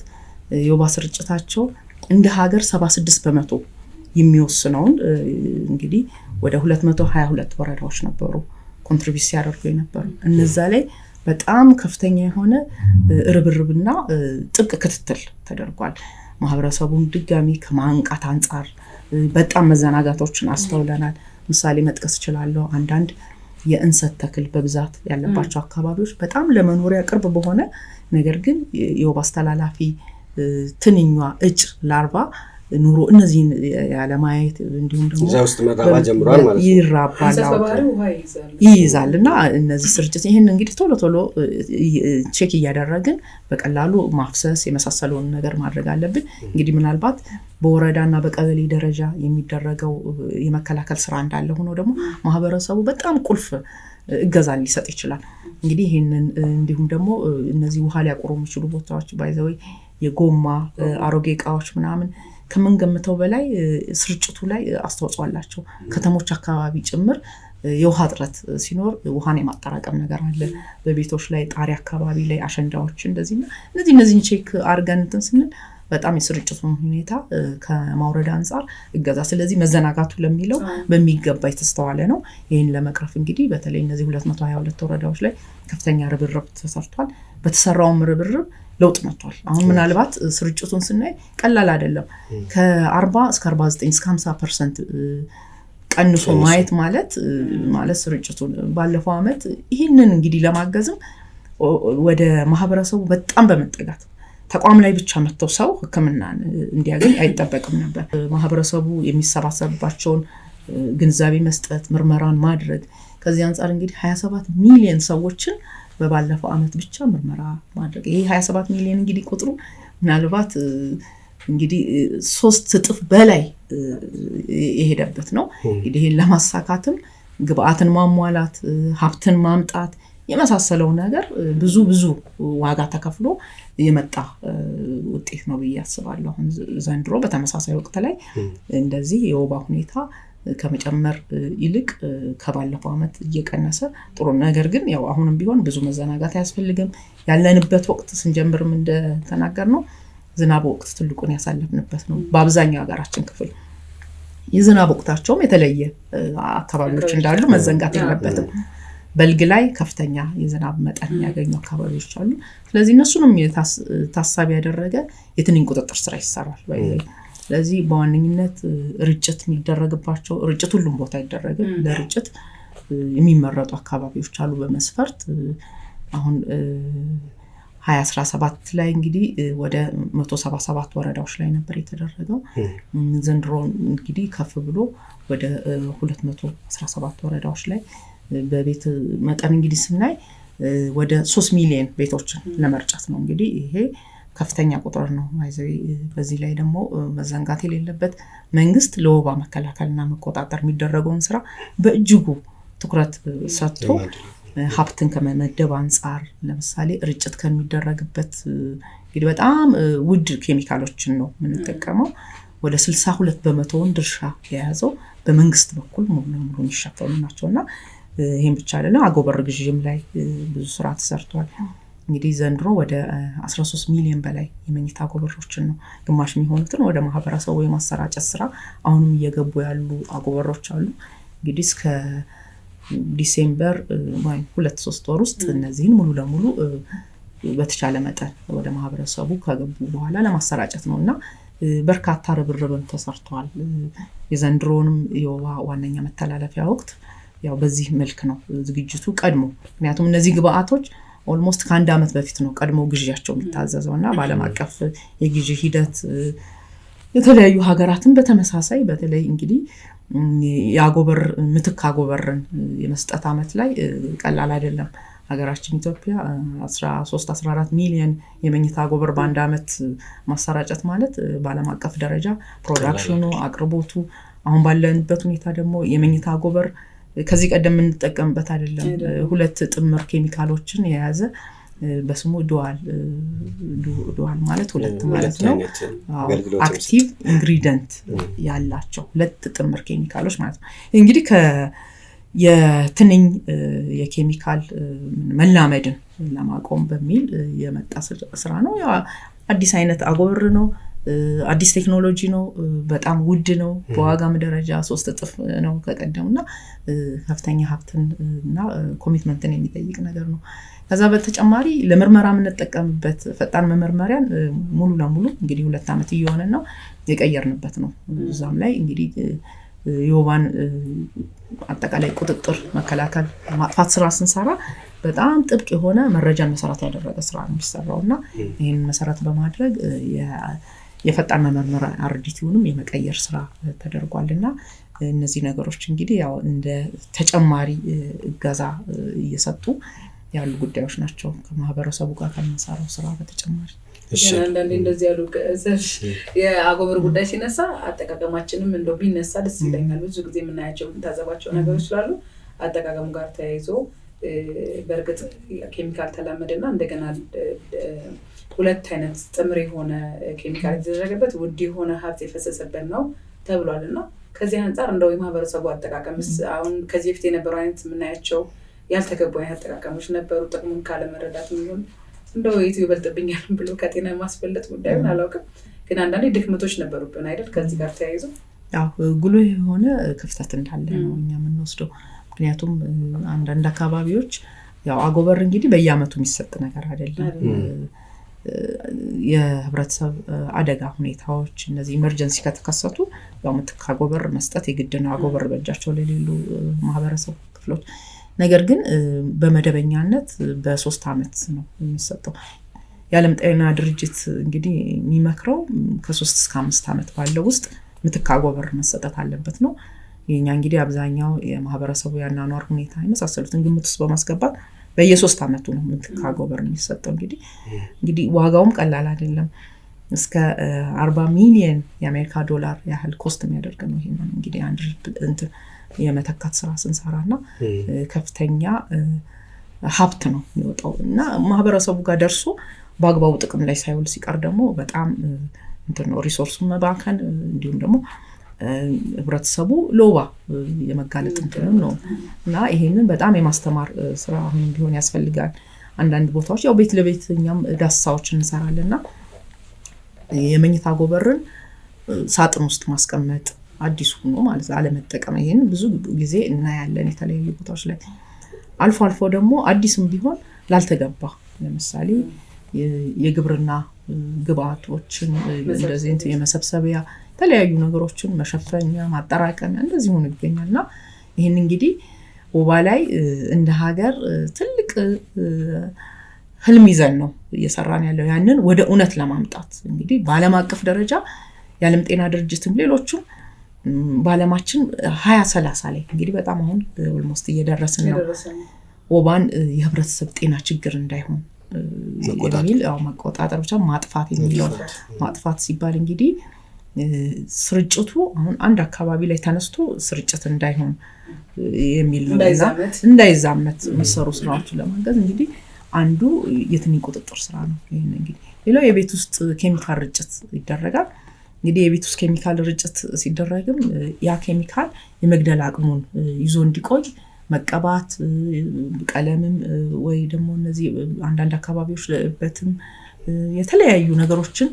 የወባ ስርጭታቸው እንደ ሀገር 76% የሚወስነውን እንግዲህ ወደ 222 ወረዳዎች ነበሩ ኮንትሪቢዩት ሲያደርጉ የነበሩ። እነዛ ላይ በጣም ከፍተኛ የሆነ ርብርብና ጥብቅ ክትትል ተደርጓል። ማህበረሰቡን ድጋሚ ከማንቃት አንጻር በጣም መዘናጋቶችን አስተውለናል። ምሳሌ መጥቀስ እችላለሁ። አንዳንድ የእንሰት ተክል በብዛት ያለባቸው አካባቢዎች በጣም ለመኖሪያ ቅርብ በሆነ ነገር ግን የወባ አስተላላፊ ትንኟ እጭ ላርቫ ኑሮ እነዚህን ያለማየት እንዲሁም ደግሞ እዛ ውስጥ መራባ ጀምሯል ማለት ነው። ይራባል ይይዛልና እነዚህ ስርጭት ይሄን እንግዲህ ቶሎ ቼክ እያደረግን በቀላሉ ማፍሰስ የመሳሰለውን ነገር ማድረግ አለብን። እንግዲህ ምናልባት በወረዳና በቀበሌ ደረጃ የሚደረገው የመከላከል ስራ እንዳለ ሆኖ ደግሞ ማህበረሰቡ በጣም ቁልፍ እገዛ ሊሰጥ ይችላል። እንግዲህ ይሄንን እንዲሁም ደግሞ እነዚህ ውሃ ሊያቆሩ የሚችሉ ቦታዎች ባይዘው የጎማ አሮጌ እቃዎች ምናምን ከመንገምተው በላይ ስርጭቱ ላይ አስተዋጽኦ አላቸው። ከተሞች አካባቢ ጭምር የውሃ እጥረት ሲኖር ውሃን የማጠራቀም ነገር አለ። በቤቶች ላይ ጣሪያ አካባቢ ላይ አሸንዳዎች እንደዚህና እነዚህን ቼክ አድርገን እንትን ስንል በጣም የስርጭቱን ሁኔታ ከማውረድ አንጻር እገዛ። ስለዚህ መዘናጋቱ ለሚለው በሚገባ የተስተዋለ ነው። ይህን ለመቅረፍ እንግዲህ በተለይ እነዚህ 222 ወረዳዎች ላይ ከፍተኛ ርብርብ ተሰርቷል። በተሰራውም ርብርብ ለውጥ መጥቷል። አሁን ምናልባት ስርጭቱን ስናይ ቀላል አይደለም። ከ40 እስከ 49 እስከ 50% ቀንሶ ማየት ማለት ስርጭቱን ባለፈው አመት ይሄንን እንግዲህ ለማገዝም ወደ ማህበረሰቡ በጣም በመጠጋት ተቋም ላይ ብቻ መጥተው ሰው ህክምናን እንዲያገኝ አይጠበቅም ነበር። ማህበረሰቡ የሚሰባሰብባቸውን ግንዛቤ መስጠት፣ ምርመራን ማድረግ ከዚህ አንፃር እንግዲህ 27 ሚሊዮን ሰዎችን በባለፈው አመት ብቻ ምርመራ ማድረግ ይሄ 27 ሚሊዮን እንግዲህ ቁጥሩ ምናልባት እንግዲህ 3 እጥፍ በላይ የሄደበት ነው። እንግዲህ ይሄን ለማሳካትም ግብአትን ማሟላት፣ ሀብትን ማምጣት የመሳሰለው ነገር ብዙ ዋጋ ተከፍሎ የመጣ ውጤት ነው ብዬ አስባለሁ። አሁን ዘንድሮ በተመሳሳይ ወቅት ላይ እንደዚህ የወባ ሁኔታ ከመጨመር ይልቅ ከባለፈው አመት እየቀነሰ ጥሩ ነገር ግን ያው አሁንም ቢሆን ብዙ መዘናጋት አያስፈልግም። ያለንበት ወቅት ስንጀምርም እንደተናገርነው ዝናብ ወቅት ትልቁን ያሳለፍንበት ነው። በአብዛኛው ሀገራችን ክፍል የዝናብ ወቅታቸውም የተለየ አካባቢዎች እንዳሉ መዘንጋት የለበትም። በልግ ላይ ከፍተኛ የዝናብ መጠን ያገኙ አካባቢዎች አሉ። ስለዚህ እነሱንም ታሳቢ ያደረገ የትንኝ ቁጥጥር ስራ ይሰራል። ስለዚህ በዋነኝነት ርጭት የሚደረግባቸው ርጭት ሁሉም ቦታ ይደረጋል። ለርጭት የሚመረጡ አካባቢዎች አሉ በመስፈርት አሁን 2017 ላይ እንግዲህ ወደ 177 ወረዳዎች ላይ ነበር የተደረገው። ዘንድሮ እንግዲህ ከፍ ብሎ ወደ 217 ወረዳዎች ላይ በቤት መጠን እንግዲህ ስናይ ወደ 3 ሚሊዮን ቤቶችን ለመርጨት ነው። እንግዲህ ይሄ ከፍተኛ ቁጥር ነው። በዚህ ላይ ደግሞ መዘንጋት የሌለበት መንግስት ለወባ መከላከልና መቆጣጠር የሚደረገውን ስራ በእጅጉ ትኩረት ሰጥቶ ሀብትን ከመመደብ አንፃር ለምሳሌ ርጭት ከሚደረግበት እንግዲህ በጣም ውድ ኬሚካሎችን ነው የምንጠቀመው። ወደ 62% ድርሻ የያዘው በመንግስት በኩል ሙሉ ለሙሉ የሚሸፈኑ ናቸውና ይሄን ብቻ አይደለም፣ አጎበር ግዥም ላይ ብዙ ስራ ተሰርቷል። እንግዲህ ዘንድሮ ወደ 13 ሚሊዮን በላይ የመኝታ አጎበሮችን ነው ግማሽ የሚሆኑትን ወደ ማህበረሰቡ የማሰራጨት ስራ አሁንም እየገቡ ያሉ አጎበሮች አሉ። እንግዲህ እስከ ዲሴምበር 2-3 ወር ውስጥ እነዚህን ሙሉ ለሙሉ በተቻለ መጠን ወደ ማህበረሰቡ ከገቡ በኋላ ለማሰራጨት ነውና በርካታ ርብርብን ተሰርቷል። የዘንድሮንም የወባ ዋነኛ መተላለፊያ ወቅት ያው በዚህ መልክ ነው ዝግጅቱ ቀድሞ። ምክንያቱም እነዚህ ግብአቶች ኦልሞስት ከአንድ አመት በፊት ነው ቀድሞ ግዢያቸው የሚታዘዘውና በዓለም አቀፍ የግዢ ሂደት የተለያዩ ሀገራትን በተመሳሳይ በተለይ እንግዲህ የአጎበር ምትክ አጎበርን የመስጠት አመት ላይ ቀላል አይደለም። ሀገራችን ኢትዮጵያ 13-14 ሚሊዮን የመኝታ አጎበር በአንድ አመት ማሰራጨት ማለት በዓለም አቀፍ ደረጃ ፕሮዳክሽኑ አቅርቦቱ አሁን ባለንበት ሁኔታ ደግሞ የመኝታ አጎበር ከዚህ ቀደም የምንጠቀምበት አይደለም። 2 ጥምር ኬሚካሎችን የያዘ በስሙ ዱዋል ማለት 2 ማለት ነው። አክቲቭ ኢንግሪዲየንት ያላቸው 2 ጥምር ኬሚካሎች ማለት ነው። እንግዲህ የትንኝ የኬሚካል መላመድን ለማቆም በሚል የመጣ ስራ ነው። ያው አዲስ አይነት አጎበር ነው። አዲስ ቴክኖሎጂ ነው። በጣም ውድ ነው። በዋጋም ደረጃ 3 እጥፍ ነው ከቀደሙና ከፍተኛ ሀብትን እና ኮሚትመንትን የሚጠይቅ ነገር ነው። ከዛ በተጨማሪ ለምርመራ የምንጠቀምበት ፈጣን መመርመሪያን ሙሉ ለሙሉ እንግዲህ 2 አመት እየሆነ ነው የቀየርንበት ነው። እዛም ላይ እንግዲህ የወባን አጠቃላይ ቁጥጥር መከላከል ማጥፋት ስራ ስንሰራ በጣም ጥብቅ የሆነ መረጃን መሰረት ያደረገ ስራ ነው የሚሰራውና ይሄን መሰረት በማድረግ የፈጣን መመርመሪያ አርዲቲውንም የመቀየር ስራ ተደርጓልና እነዚህ ነገሮች እንግዲህ ያው እንደ ተጨማሪ እገዛ እየሰጡ ያሉ ጉዳዮች ናቸው ከማህበረሰቡ ጋር ከመሰራው ስራ በተጨማሪ። አንዳንዴ እንደዚህ ያሉ የአጎበር ጉዳይ ሲነሳ አጠቃቀማችንም እንደው ቢነሳ ደስ ይለኛል። ብዙ ጊዜ የምናያቸው የምንታዘባቸው ነገሮች ስላሉ አጠቃቀሙ ጋር ተያይዞ በእርግጥ ኬሚካል ተላመደና እንደገና 2 አይነት ጥምር የሆነ ኬሚካል የተደረገበት ውድ የሆነ ሀብት የፈሰሰበት ነው ተብሏልና ከዚህ አንፃር እንደው የማህበረሰቡ አጠቃቀምስ አሁን ከዚህ በፊት የነበረው አይነት የምናያቸው ያልተገቡ አይነት አጠቃቀሞች ነበሩ። ጥቅሙን ካለመረዳት የሚሆን እንደው የቱ ይበልጥብኛል ብሎ ከጤና ማስበለጥ ጉዳዩን አላውቅም፣ ግን አንዳንዴ ድክመቶች ነበሩብን አይደል? ከዚህ ጋር ተያይዞ ያው ጉልህ የሆነ ክፍተት እንዳለ ነው እኛ የምንወስደው። ምክንያቱም አንዳንድ አካባቢዎች ያው አጎበር እንግዲህ በየአመቱ የሚሰጥ ነገር አይደለም። የህብረተሰብ አደጋ ሁኔታዎች እነዚህ ኢመርጀንሲ ከተከሰቱ ያው ምትክ አጎበር መስጠት የግድ ነው፣ አጎበር በእጃቸው ለሌሉ ማህበረሰብ ክፍሎች። ነገር ግን በመደበኛነት በ3 ዓመት ነው የሚሰጠው። የዓለም ጤና ድርጅት እንግዲህ የሚመክረው ከ3 እስከ 5 ዓመት ባለው ውስጥ ምትክ አጎበር መሰጠት አለበት ነው። የኛ እንግዲህ አብዛኛው የማህበረሰቡ ያኗኗር ሁኔታ የመሳሰሉትን ግምት ውስጥ በማስገባት በየ3 ዓመቱ ነው ምትክ አጎበር የሚሰጠው። እንግዲህ ዋጋውም ቀላል አይደለም። እስከ 40 ሚሊዮን የአሜሪካ ዶላር ያህል ኮስት የሚያደርግ ነው። ይሄን እንግዲህ አንድ የመተካት ስራ ስንሰራና ከፍተኛ ሀብት ነው የሚወጣው እና ማህበረሰቡ ጋር ደርሶ በአግባቡ ጥቅም ላይ ሳይውል ሲቀር ደግሞ በጣም ነው ሪሶርሱን መባከን እንዲሁም ደግሞ ህብረተሰቡ ለወባ የመጋለጥ ነው እና ይሄንን በጣም የማስተማር ስራ አሁን ቢሆን ያስፈልጋል። አንዳንድ ቦታዎች ያው ቤት ለቤት እኛም ዳሳዎችን እንሰራለንና የመኝታ አጎበርን ሳጥን ውስጥ ማስቀመጥ አዲሱ ነው ማለት አለመጠቀም ይሄን ብዙ ጊዜ እናያለን የተለያዩ ቦታዎች ላይ። አልፎ አልፎ ደግሞ አዲስም ቢሆን ላልተገባ ለምሳሌ የግብርና ግብአቶችን እንደዚህ የመሰብሰቢያ የተለያዩ ነገሮችን መሸፈኛ ማጠራቀሚያ እንደዚህ ሆኖ ይገኛልና ይሄን እንግዲህ ወባ ላይ እንደ ሀገር ትልቅ ህልም ይዘን ነው እየሰራን ያለው ያንን ወደ እውነት ለማምጣት እንግዲህ በዓለም አቀፍ ደረጃ የዓለም ጤና ድርጅትም ሌሎችም በዓለማችን 2030 ላይ እንግዲህ በጣም አሁን ኦልሞስት እየደረስን ነው ወባን የህብረተሰብ ጤና ችግር እንዳይሆን የሚል መቆጣጠር ብቻ ማጥፋት የሚለው ማጥፋት ሲባል እንግዲህ ስርጭቱ አሁን አንድ አካባቢ ላይ ተነስቶ ስርጭት እንዳይሆን የሚል ነው እንዳይዛመት የሚሰሩ ስራዎችን ለማገዝ እንግዲህ አንዱ የትንኝ ቁጥጥር ስራ ነው። ይሄን እንግዲህ ሌላው የቤት ውስጥ ኬሚካል ርጭት ይደረጋል። እንግዲህ የቤት ውስጥ ኬሚካል ርጭት ሲደረግም ያ ኬሚካል የመግደል አቅሙን ይዞ እንዲቆይ መቀባት ቀለምም ወይ ደግሞ እነዚህ አንዳንድ አካባቢዎች ለበትም የተለያዩ ነገሮችን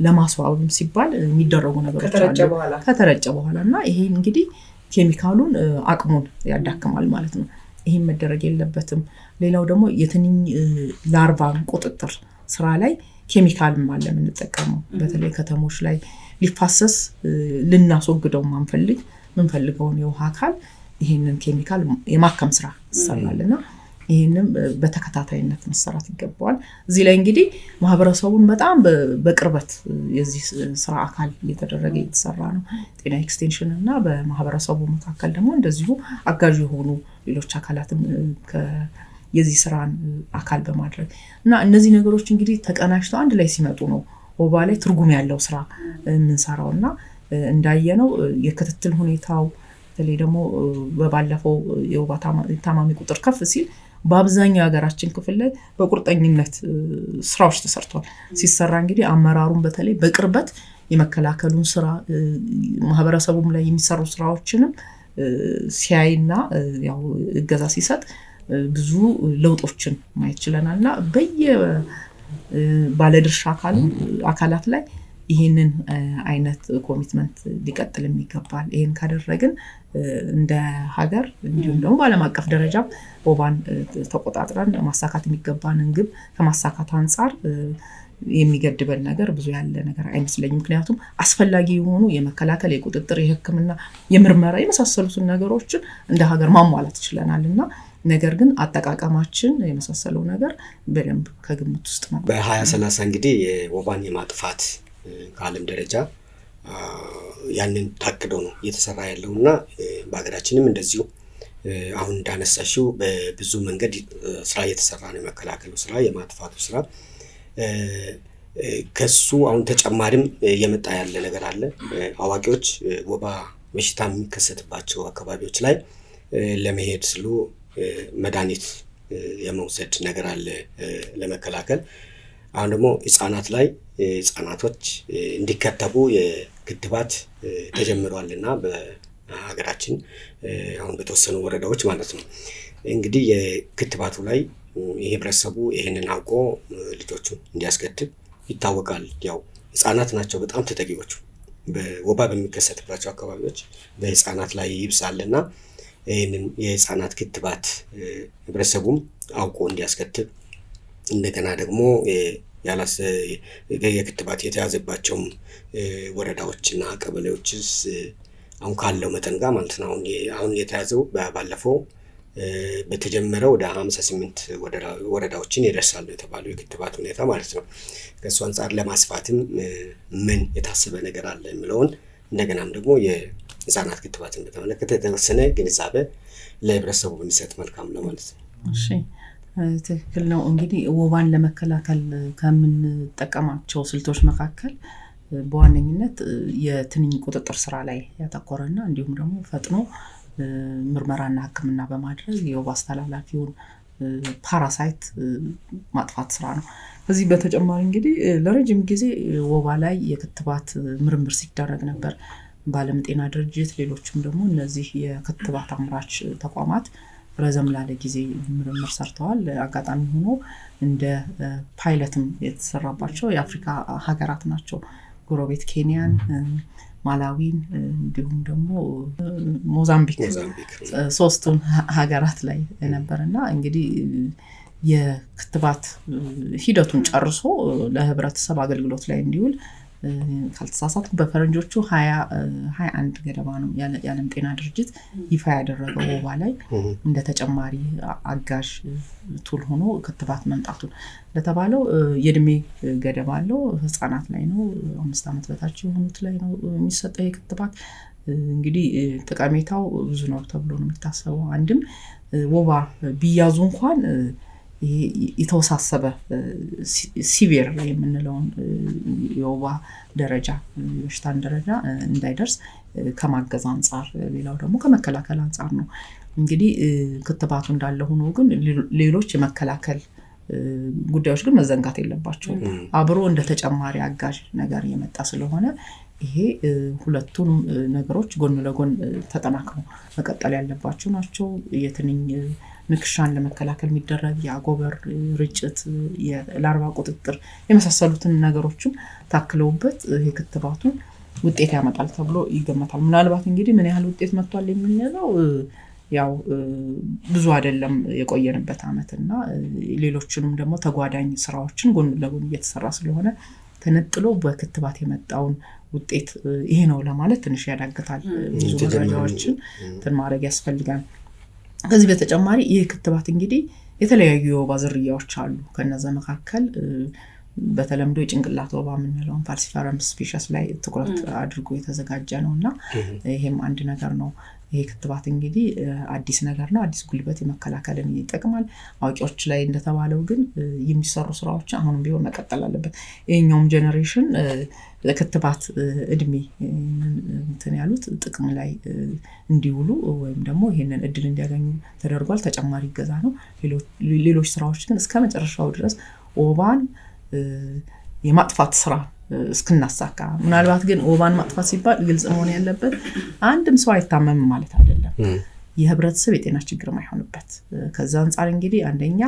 ለማስዋብም ሲባል የሚደረጉ ነገሮች አሉ ከተረጨ በኋላና ይሄ እንግዲህ ኬሚካሉን አቅሙን ያዳክማል ማለት ነው። ይሄን መደረግ የለበትም። ሌላው ደግሞ የትንኝ ላርቫ ቁጥጥር ስራ ላይ ኬሚካልም አለ የምንጠቀመው በተለይ ከተሞች ላይ ሊፋሰስ ልናስወግደው ምንፈልገውን የውሃ አካል ይሄንን ኬሚካል የማከም ስራ ይሰራልና ይሄንን በተከታታይነት መሰራት ይገባዋል። እዚህ ላይ እንግዲህ ማህበረሰቡን በጣም በቅርበት የዚህ ስራ አካል እየተደረገ የተሰራ ነው። ጤና ኤክስቴንሽን እና በማህበረሰቡ መካከል ደግሞ እንደዚሁ አጋዥ የሆኑ ሌሎች አካላትም የዚህ ስራን አካል በማድረግ እና እነዚህ ነገሮች እንግዲህ ተቀናጅተው አንድ ላይ ሲመጡ ነው ወባ ላይ ትርጉም ያለው ስራ የምንሰራውና እንዳየነው የክትትል ሁኔታው በተለይ ደግሞ በባለፈው የወባ ታማሚ ቁጥር ከፍ ሲል በአብዛኛው ሀገራችን ክፍል ላይ በቁርጠኝነት ስራዎች ተሰርቷል። ሲሰራ እንግዲህ አመራሩን በተለይ በቅርበት የመከላከሉን ስራ ማህበረሰቡም ላይ የሚሰሩ ስራዎችንም ሲያይና ያው እገዛ ሲሰጥ ብዙ ለውጦችን ማየት ይችላልና ባለድርሻ አካላት ላይ ይሄንን አይነት ኮሚትመንት ሊቀጥል የሚገባል። ይሄን ካደረግን እንደ ሀገር እንዲሁም ደግሞ በዓለም አቀፍ ደረጃ ወባን ተቆጣጥረን ማሳካት የሚገባንን ግብ ከማሳካት አንፃር የሚገድበን ነገር ብዙ ያለ ነገር አይመስለኝም። ምክንያቱም አስፈላጊ የሆኑ የመከላከል የቁጥጥር የሕክምና የምርመራ የመሳሰሉትን ነገሮችን እንደ ሀገር ማሟላት ይችላልና ነገር ግን አጠቃቀማችን የመሳሰለው ነገር በደንብ ከግምት ውስጥ ነው። በ2030 እንግዲህ የወባን የማጥፋት ከዓለም ደረጃ ያንን ታቅዶ ነው እየተሰራ ያለውና በሀገራችንም እንደዚሁ አሁን እንዳነሳሽው በብዙ መንገድ ስራ እየተሰራ ነው። የመከላከሉ ስራ የማጥፋቱ ስራ ከሱ አሁን ተጨማሪም እየመጣ ያለ ነገር አለ። አዋቂዎች ወባ በሽታ የሚከሰትባቸው አካባቢዎች ላይ ለመሄድ ስሉ መድኃኒት የመውሰድ ነገር አለ ለመከላከል። አሁን ደግሞ ህጻናት ላይ ህጻናቶች እንዲከተቡ የክትባት ተጀምሯልና በሀገራችን አሁን በተወሰኑ ወረዳዎች ማለት ነው። እንግዲህ የክትባቱ ላይ የህብረተሰቡ ይሄንን አውቆ ልጆቹን እንዲያስከትብ ይታወቃል። ያው ህጻናት ናቸው በጣም ተጠቂዎቹ። በወባ በሚከሰትባቸው አካባቢዎች በህጻናት ላይ ይብሳልና ይሄንን የህጻናት ክትባት ህብረተሰቡም አውቆ እንዲያስከትብ እንደገና ደግሞ የክትባት የተያዘባቸው ወረዳዎችና ቀበሌዎችስ አሁን ካለው መጠን ጋር ማለት ነው አሁን የተያዘው ባለፈው በተጀመረው ወደ 58 ወረዳዎችን ይደርሳሉ የተባለው የክትባት ሁኔታ ማለት ነው። ከሱ አንፃር ለማስፋትም ምን የታሰበ ነገር አለ የሚለውን እንደገናም ደግሞ የህፃናት ክትባትን በተመለከተ የተወሰነ ግንዛቤ ለህብረተሰቡ ብንሰጥ መልካም ነው ማለት ነው። እሺ ትክክል ነው። እንግዲህ ወባን ለመከላከል ከምንጠቀማቸው ስልቶች መካከል በዋነኝነት የትንኝ ቁጥጥር ስራ ላይ ያተኮረና እንዲሁም ደግሞ ፈጥኖ ምርመራና ህክምና በማድረግ የወባ አስተላላፊውን ፓራሳይት ማጥፋት ስራ ነው። ከዚህ በተጨማሪ እንግዲህ ለረጅም ጊዜ ወባ ላይ የክትባት ምርምር ሲደረግ ነበር። በዓለም ጤና ድርጅት ሌሎችም ደግሞ እነዚህ የክትባት አምራች ተቋማት ረዘም ላለ ጊዜ ምርምር ሰርተዋል። አጋጣሚ ሆኖ እንደ ፓይለትም የተሰራባቸው የአፍሪካ ሀገራት ናቸው። ጎረቤት ኬንያን፣ ማላዊን እንዲሁም ደግሞ ሞዛምቢክ ሶስቱን ሀገራት ላይ ነበርና እንግዲህ የክትባት ሂደቱን ጨርሶ ለህብረተሰብ አገልግሎት ላይ እንዲውል ካልተሳሳትኩ በፈረንጆቹ 2021 ገደማ ነው የዓለም ጤና ድርጅት ይፋ ያደረገው ወባ ላይ እንደ ተጨማሪ አጋዥ ቱል ሆኖ ክትባት መምጣቱን። ለተባለው የእድሜ ገደብ አለው። ህፃናት ላይ ነው፣ 5 ዓመት በታች የሆኑት ላይ ነው የሚሰጠው የክትባት። እንግዲህ ጠቀሜታው ብዙ ነው ተብሎ ነው የሚታሰበው። አንድም ወባ ቢያዙ እንኳን የተወሳሰበ ሲቪር የምንለውን የወባ ደረጃ የበሽታን ደረጃ እንዳይደርስ ከማገዝ አንጻር፣ ሌላው ደግሞ ከመከላከል አንጻር ነው። እንግዲህ ክትባቱ እንዳለ ሆኖ ግን ሌሎች የመከላከል ጉዳዮች ግን መዘንጋት የለባቸውም። አብሮ እንደ ተጨማሪ አጋዥ ነገር የመጣ ስለሆነ ይሄ ሁለቱም ነገሮች ጎን ለጎን ተጠናክረው መቀጠል ያለባቸው ናቸው። የትንኝ ንክሻን ለመከላከል የሚደረግ የአጎበር ርጭት፣ የላርቫ ቁጥጥር የመሳሰሉትን ነገሮችም ታክለውበት የክትባቱ ውጤት ያመጣል ተብሎ ይገመታል። ምናልባት እንግዲህ ምን ያህል ውጤት መጥቷል የምንለው ያው ብዙ አይደለም የቆየንበት ዓመትና ሌሎችንም ደግሞ ተጓዳኝ ስራዎችን ጎን ለጎን እየተሰራ ስለሆነ ተነጥሎ በክትባት የመጣውን ውጤት ይሄ ነው ለማለት ትንሽ ያዳግታል። ብዙ መረጃዎችን ማድረግ ያስፈልጋል። ከዚህ በተጨማሪ ይህ ክትባት እንግዲህ የተለያዩ የወባ ዝርያዎች አሉ። ከነዛ መካከል በተለምዶ የጭንቅላት ወባ የምንለውን ፋልሲፓረም ስፔሺስ ላይ ትኩረት አድርጎ የተዘጋጀ ነውና ይሄም አንድ ነገር ነው። ይሄ ክትባት እንግዲህ አዲስ ነገር ነው። አዲስ ጉልበት የመከላከልን ይጠቅማል። አዋቂዎች ላይ እንደተባለው ግን የሚሰሩ ስራዎች አሁንም ቢሆን መቀጠል አለበት። ይሄኛውም ጄኔሬሽን ለክትባት እድሜ እንትን ያሉት ጥቅም ላይ እንዲውሉ ወይም ደግሞ ይሄንን እድል እንዲያገኙ ተደርጓል። ተጨማሪ ገዛ ነው። ሌሎች ስራዎች ግን እስከ መጨረሻው ድረስ ወባን የማጥፋት ስራ እስክናሳካ። ምናልባት ግን ወባን ማጥፋት ሲባል ግልጽ መሆን ያለበት አንድም ሰው አይታመም ማለት አይደለም። የህብረተሰብ የጤና ችግር ማይሆንበት። ከዛ አንፃር እንግዲህ አንደኛ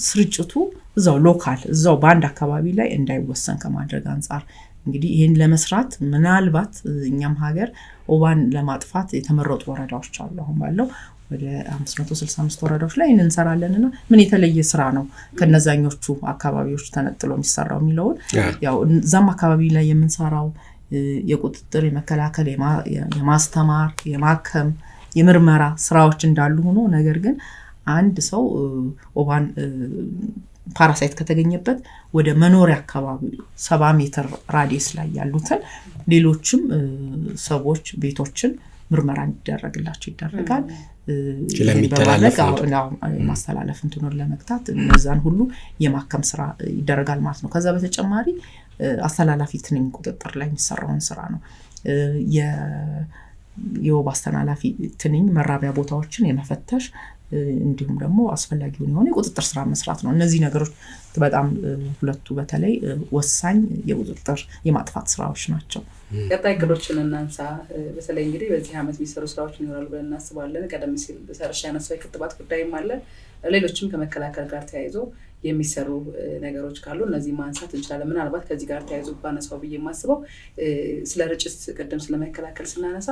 ስርጭቱ እዛው ሎካል እዛው በአንድ አካባቢ ላይ እንዳይወሰን ከማድረግ አንፃር እንግዲህ ይሄን ለመስራት ምናልባት እኛም ሀገር ወባን ለማጥፋት የተመረጡ ወረዳዎች አሉ። አሁን ባለው ወደ 565 ወረዳዎች ላይ እንሰራለንና ምን የተለየ ስራ ነው ከነዛኞቹ አካባቢዎች ተነጥሎ የሚሰራው የሚለውን ያው ዛም አካባቢ ላይ የምንሰራው የቁጥጥር፣ የመከላከል፣ የማስተማር፣ የማከም፣ የምርመራ ስራዎች እንዳሉ ሆኖ ነገር ግን አንድ ሰው ወባን ፓራሳይት ከተገኘበት ወደ መኖሪያ አካባቢ 70 ሜትር ራዲየስ ላይ ያሉትን ሌሎችም ሰዎች ቤቶችን ምርመራ እንዲደረግላቸው ይደረጋል። ማስተላለፍ እንትኑን ለመግታት እነዛን ሁሉ የማከም ስራ ይደረጋል ማለት ነው። ከዛ በተጨማሪ አስተላላፊ ትንኝ ቁጥጥር ላይ የሚሰራውን ስራ ነው። የወባ አስተላላፊ ትንኝ መራቢያ ቦታዎችን የመፈተሽ እንዲሁም ደግሞ አስፈላጊውን የሆነ የቁጥጥር ስራ መስራት ነው። እነዚህ ነገሮች በጣም ሁለቱ በተለይ ወሳኝ የቁጥጥር የማጥፋት ስራዎች ናቸው። ቀጣይ እቅዶችን እናንሳ። በተለይ እንግዲህ በዚህ ዓመት የሚሰሩ ስራዎች ይኖራሉ ብለን እናስባለን። ቀደም ሲል በሰርሻ ያነሳው የክትባት ጉዳይም አለ። ሌሎችም ከመከላከል ጋር ተያይዞ የሚሰሩ ነገሮች ካሉ እነዚህ ማንሳት እንችላለን። ምናልባት ከዚህ ጋር ተያይዞ ባነሳው ብዬ የማስበው ስለ ርጭት ቅድም ስለመከላከል ስናነሳ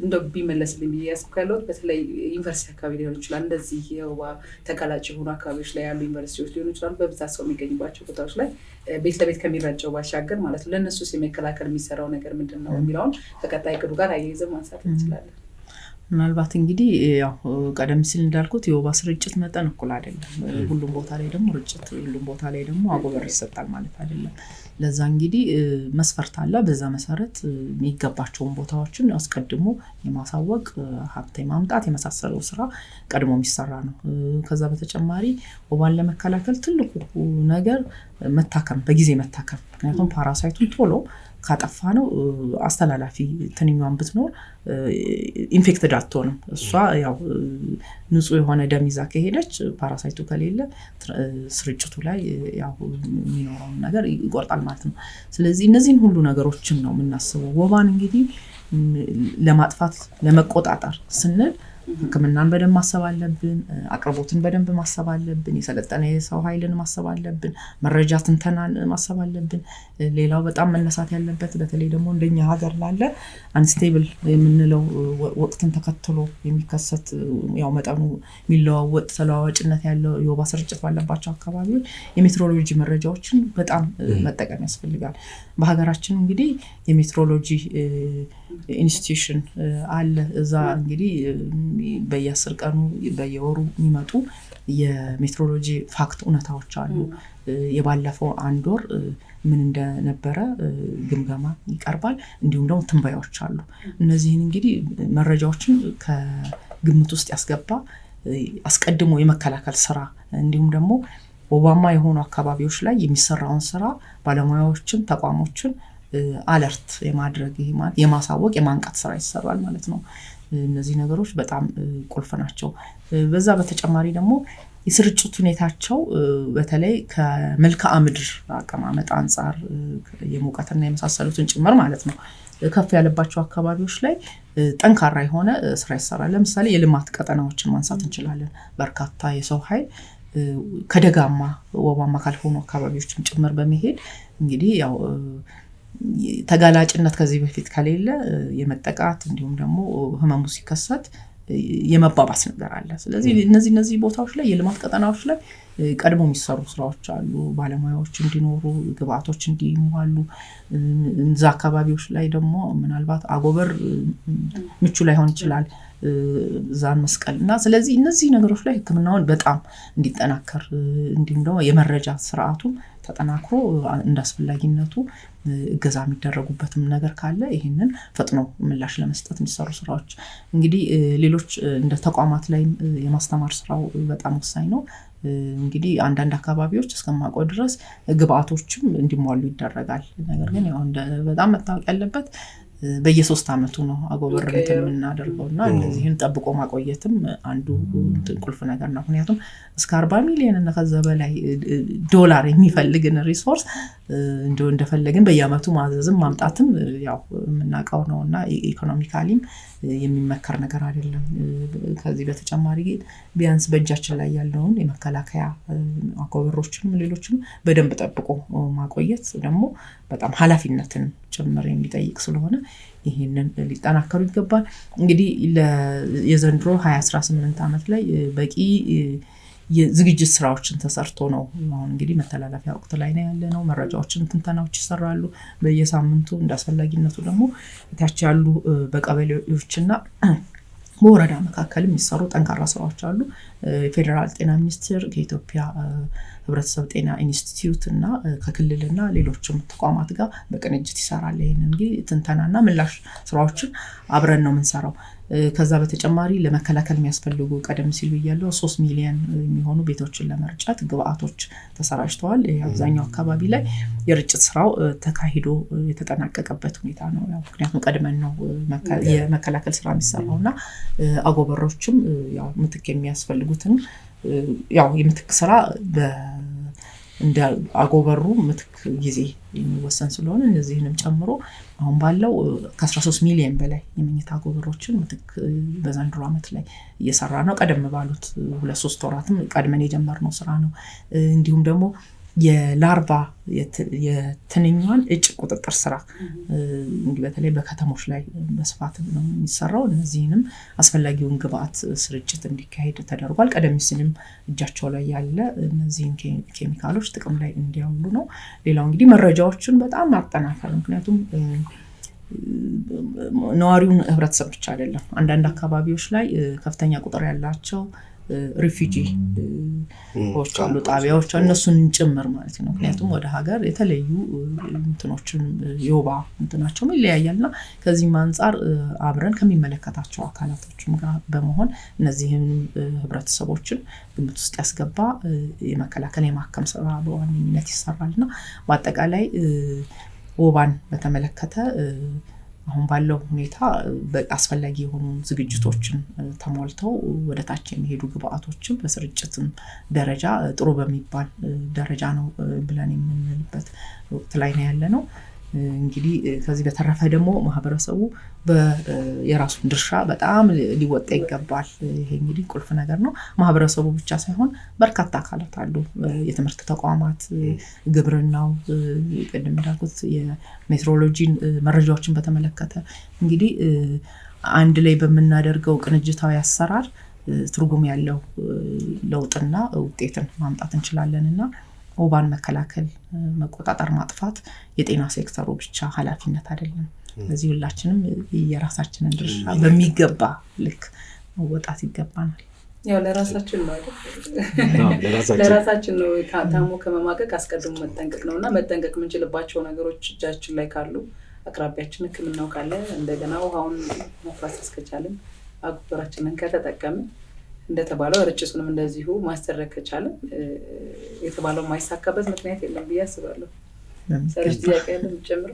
እንደው ቢመለስልኝ ብዬ ያስብኩ ያለሁት በተለይ ዩኒቨርሲቲ አካባቢ ሊሆን ይችላል። እንደዚህ የወባ ተጋላጭ የሆኑ አካባቢዎች ላይ ያሉ ዩኒቨርሲቲዎች ሊሆኑ ይችላሉ። በብዛት ሰው የሚገኝባቸው ቦታዎች ላይ ቤት ለቤት ከሚረጨው ባሻገር ማለት ነው ለእነሱስ የመከላከል የሚሰራው ነገር ምንድን ነው የሚለውን ከቀጣይ እቅዱ ጋር አያይዘን ማንሳት እንችላለን። ምናልባት እንግዲህ ያው ቀደም ሲል እንዳልኩት የወባ ስርጭት መጠን እኩል አይደለም። ሁሉም ቦታ ላይ ደግሞ ርጭት፣ ሁሉም ቦታ ላይ ደግሞ አጎበር ይሰጣል ማለት አይደለም። ለዛ እንግዲህ መስፈርት አለ። በዛ መሰረት የሚገባቸውን ቦታዎችን አስቀድሞ የማሳወቅ ሀብት ማምጣት የመሳሰለው ስራ ቀድሞ የሚሰራ ነው። ከዛ በተጨማሪ ወባን ለመከላከል ትልቁ ነገር መታከም፣ በጊዜ መታከም። ምክንያቱም ፓራሳይቱን ቶሎ ካጠፋ ነው አስተላላፊ ትንኛዋን ብትኖር ኢንፌክትድ አትሆንም። እሷ ያው ንጹህ የሆነ ደም ይዛ ከሄደች ፓራሳይቱ ከሌለ ስርጭቱ ላይ ያው የሚኖረውን ነገር ይቆርጣል ማለት ነው። ስለዚህ እነዚህን ሁሉ ነገሮችን ነው የምናስበው። ወባን እንግዲህ ለማጥፋት ለመቆጣጠር ስንል ሕክምናን በደንብ ማሰብ አለብን። አቅርቦትን በደንብ ማሰብ አለብን። የሰለጠነ የሰው ኃይልን ማሰብ አለብን። መረጃ ትንተናን ማሰብ አለብን። ሌላው በጣም መነሳት ያለበት በተለይ ደግሞ እንደኛ ሀገር ላለ አንስቴብል የምንለው ወቅትን ተከትሎ የሚከሰት ያው መጠኑ የሚለዋወጥ ተለዋዋጭነት ያለው የወባ ስርጭት ባለባቸው አካባቢዎች የሜትሮሎጂ መረጃዎችን በጣም መጠቀም ያስፈልጋል። በሀገራችን እንግዲህ የሜትሮሎጂ ኢንስቲትዩሽን አለ። እዛ እንግዲህ በየ10 ቀኑ በየወሩ የሚመጡ የሜትሮሎጂ ፋክት እውነታዎች አሉ። የባለፈው 1 ወር ምን እንደነበረ ግምገማ ይቀርባል። እንዲሁም ደግሞ ትንበያዎች አሉ። እነዚህን እንግዲህ መረጃዎችን ከግምት ውስጥ ያስገባ አስቀድሞ የመከላከል ስራ እንዲሁም ደግሞ ወባማ የሆኑ አካባቢዎች ላይ የሚሰራውን ስራ ባለሙያዎችን ተቋሞችን አለርት የማድረግ የማሳወቅ የማንቃት ስራ ይሰራል ማለት ነው። እነዚህ ነገሮች በጣም ቁልፍ ናቸው። በዛ በተጨማሪ ደግሞ የስርጭት ሁኔታቸው በተለይ ከመልክዓ ምድር አቀማመጥ አንጻር የሙቀትና የመሳሰሉትን ጭምር ማለት ነው ከፍ ያለባቸው አካባቢዎች ላይ ጠንካራ የሆነ ስራ ይሰራል። ለምሳሌ የልማት ቀጠናዎችን ማንሳት እንችላለን። በርካታ የሰው ኃይል ከደጋማ ወባማ ካልሆኑ አካባቢዎችም ጭምር በመሄድ እንግዲህ ያው ተጋላጭነት ከዚህ በፊት ከሌለ የመጠቃት እንዲሁም ደግሞ ህመሙ ሲከሰት የመባባስ ነገር አለ። ስለዚህ እነዚህ ቦታዎች ላይ የልማት ቀጠናዎች ላይ ቀድሞ የሚሰሩ ስራዎች አሉ። ባለሙያዎች እንዲኖሩ፣ ግብአቶች እንዲሟሉ፣ እዛ አካባቢዎች ላይ ደግሞ ምናልባት አጎበር ምቹ ላይሆን ይችላል ዛን መስቀል እና ስለዚህ እነዚህ ነገሮች ላይ ህክምናውን በጣም እንዲጠናከር እንዲሁም ደግሞ የመረጃ ስርዓቱ ተጠናክሮ እንዳስፈላጊነቱ እገዛ የሚደረጉበትም ነገር ካለ ይሄንን ፈጥኖ ምላሽ ለመስጠት የሚሰሩ ስራዎች እንግዲህ ሌሎች እንደ ተቋማት ላይ የማስተማር ስራው በጣም ወሳኝ ነው። እንግዲህ አንዳንድ አካባቢዎች እስከማውቀው ድረስ ግብአቶችም እንዲሟሉ ይደረጋል። ነገር ግን ያው በጣም መታወቅ ያለበት በየ3 አመቱ ነው አጎበር የምናደርገውና እነዚህን ጠብቆ ማቆየትም አንዱ ቁልፍ ነገር ነው። ምክንያቱም እስከ 40 ሚሊዮን እና ከዛ በላይ ዶላር የሚፈልግን ሪሶርስ እንደፈለግን በየአመቱ ማዘዝም ማምጣትም ያው የምናውቀው ነውና ኢኮኖሚካሊም የሚመከር ነገር አይደለም። ከዚህ በተጨማሪ ቢያንስ በእጃችን ላይ ያለውን የመከላከያ አጎበሮችንም ሌሎችንም በደንብ ጠብቆ ማቆየት ደግሞ በጣም ኃላፊነትን ጭምር የሚጠይቅ ስለሆነ ይሄንን ሊጠናከሩ ይገባል። እንግዲህ የዘንድሮ 2018 አመት ላይ በቂ የዝግጅት ስራዎችን ተሰርቶ ነው አሁን እንግዲህ መተላለፊያ ወቅት ላይ ነው ያለነው። መረጃዎችን ትንተናዎች ይሰራሉ በየሳምንቱ እንዳስፈላጊነቱ ደግሞ ታች ያሉ በቀበሌዎችና በወረዳ መካከል የሚሰሩ ጠንካራ ስራዎች አሉ። ፌደራል ጤና ሚኒስቴር ከኢትዮጵያ ህብረተሰብ ጤና ኢንስቲትዩት እና ከክልልና ሌሎችም ተቋማት ጋር በቅንጅት ይሰራል። ይሄንን እንግዲህ ትንተናና ምላሽ ስራዎችን አብረን ነው የምንሰራው። ከዛ በተጨማሪ ለመከላከል የሚያስፈልጉ ቀደም ሲል ብያለሁ 3 ሚሊዮን የሚሆኑ ቤቶችን ለመርጨት ግብአቶች ተሰራጭተዋል። አብዛኛው አካባቢ ላይ የርጭት ስራው ተካሂዶ የተጠናቀቀበት ሁኔታ ነው። ያው ምክንያቱም ቀድመን ነው የመከላከል ስራ የሚሰራውና አጎበሮችም ያው ምትክ የሚያስፈልጉትን ያው የምትክ ስራ እንደ አጎበሩ ምትክ ጊዜ የሚወሰን ስለሆነ እነዚህንም ጨምሮ አሁን ባለው ከ13 ሚሊዮን በላይ የመኝታ አጎበሮችን ምትክ በዘንድሮ አመት ላይ እየሰራ ነው። ቀደም ባሉት 2-3 ወራትም ቀድመን የጀመርነው ስራ ነው። እንዲሁም ደግሞ የላርቫ የትንኛን እጭ ቁጥጥር ስራ እንግዲህ በተለይ በከተሞች ላይ በስፋት ነው የሚሰራው። እነዚህንም አስፈላጊውን ግብአት ስርጭት እንዲካሄድ ተደርጓል። ቀደም ሲልም እጃቸው ላይ ያለ እነዚህን ኬሚካሎች ጥቅም ላይ እንዲያውሉ ነው። ሌላው እንግዲህ መረጃዎችን በጣም ማጠናከር፣ ምክንያቱም ነዋሪውን ህብረተሰብ ብቻ አይደለም፣ አንዳንድ አካባቢዎች ላይ ከፍተኛ ቁጥር ያላቸው ሪፊጂ ሆስፒታሉ ጣቢያዎች እነሱን ጭምር ማለት ነው። ምክንያቱም ወደ ሀገር የተለዩ እንትኖችን የወባ እንትናቸውም ይለያያልና ከዚህም አንጻር አብረን ከሚመለከታቸው አካላቶችም ጋር በመሆን እነዚህም ህብረተሰቦችን ግምት ውስጥ ያስገባ የመከላከል የማከም ስራ በዋነኝነት ይሰራልና በአጠቃላይ ወባን በተመለከተ አሁን ባለው ሁኔታ አስፈላጊ የሆኑ ዝግጅቶችን ተሟልተው ወደ ታች የሚሄዱ ግብአቶችን በስርጭትም ደረጃ ጥሩ በሚባል ደረጃ ነው ብለን የምንልበት ወቅት ላይ ነው ያለነው። እንግዲህ ከዚህ በተረፈ ደግሞ ማህበረሰቡ የራሱን ድርሻ በጣም ሊወጣ ይገባል። ይሄ እንግዲህ ቁልፍ ነገር ነው። ማህበረሰቡ ብቻ ሳይሆን በርካታ አካላት አሉ፣ የትምህርት ተቋማት፣ ግብርናው፣ ቀደም እንዳልኩት የሜትሮሎጂን መረጃዎችን በተመለከተ እንግዲህ አንድ ላይ በመናደርገው ቅንጅታዊ አሰራር ትርጉም ያለው ለውጥና ውጤትን ማምጣት እንችላለንና ወባን መከላከል፣ መቆጣጠር፣ ማጥፋት የጤና ሴክተሩ ብቻ ኃላፊነት አይደለም። ስለዚህ ሁላችንም የራሳችንን ድርሻ በሚገባ ልክ መወጣት ይገባናል። ያው ለራሳችን ነው ለራሳችን ነው። ታሞ ከመማቀቅ አስቀድሞ መጠንቀቅ ነውና መጠንቀቅ የምንችልባቸው ነገሮች እጃችን ላይ ካሉ አቅራቢያችን ሕክምናው ካለ እንደገና ውሃውን መፍራት እስከቻለን አጉበራችንን ከተጠቀምን እንደተባለው ርጭቱንም እንደዚሁ ማስተረክ ከቻለን የተባለው ማይሳካበት ምክንያት የለም ብዬ አስባለሁ። ስለዚህ ጥያቄ ያለው ጨምሮ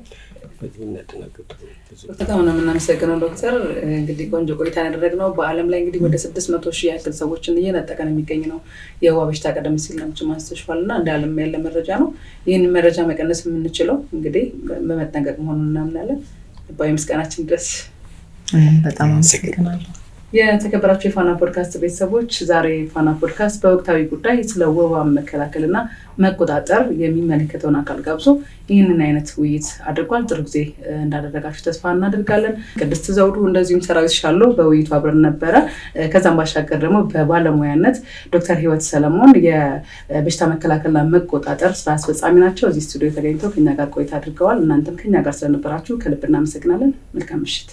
በጣም ነው የምናመሰግነው ዶክተር። እንግዲህ ቆንጆ ቆይታ ያደረግነው በዓለም ላይ እንግዲህ ወደ 600,000 ያክል ሰዎችን እየነጠቀን የሚገኝ ነው የወባ በሽታ። ቀደም ሲል ነው ማስተሽፋልና እንደ ዓለም ያለ መረጃ ነው። ይህንን መረጃ መቀነስ የምንችለው እንግዲህ በመጠንቀቅ መሆኑን እናምናለን። ባይ ምስጋናችን ድረስ በጣም አመሰግናለሁ። የተከበራችሁ የፋና ፖድካስት ቤተሰቦች ዛሬ ፋና ፖድካስት በወቅታዊ ጉዳይ ስለ ወባ መከላከልና መቆጣጠር የሚመለከተውን አካል ጋብዞ ይህንን አይነት ውይይት አድርጓል። ጥሩ ጊዜ እንዳደረጋችሁ ተስፋ እናደርጋለን። ቅድስት ዘውዱ እንደዚሁም ሰራዊት ሻለው በውይይቱ አብረን ነበረ። ከዛም ባሻገር ደግሞ በባለሙያነት ዶክተር ህይወት ሰለሞን የበሽታ መከላከልና መቆጣጠር ስራ አስፈጻሚ ናቸው። እዚህ ስቱዲዮ ተገኝተው ከኛ ጋር ቆይታ አድርገዋል። እናንተም ከኛ ጋር ስለነበራችሁ ከልብ እናመሰግናለን። መልካም ምሽት።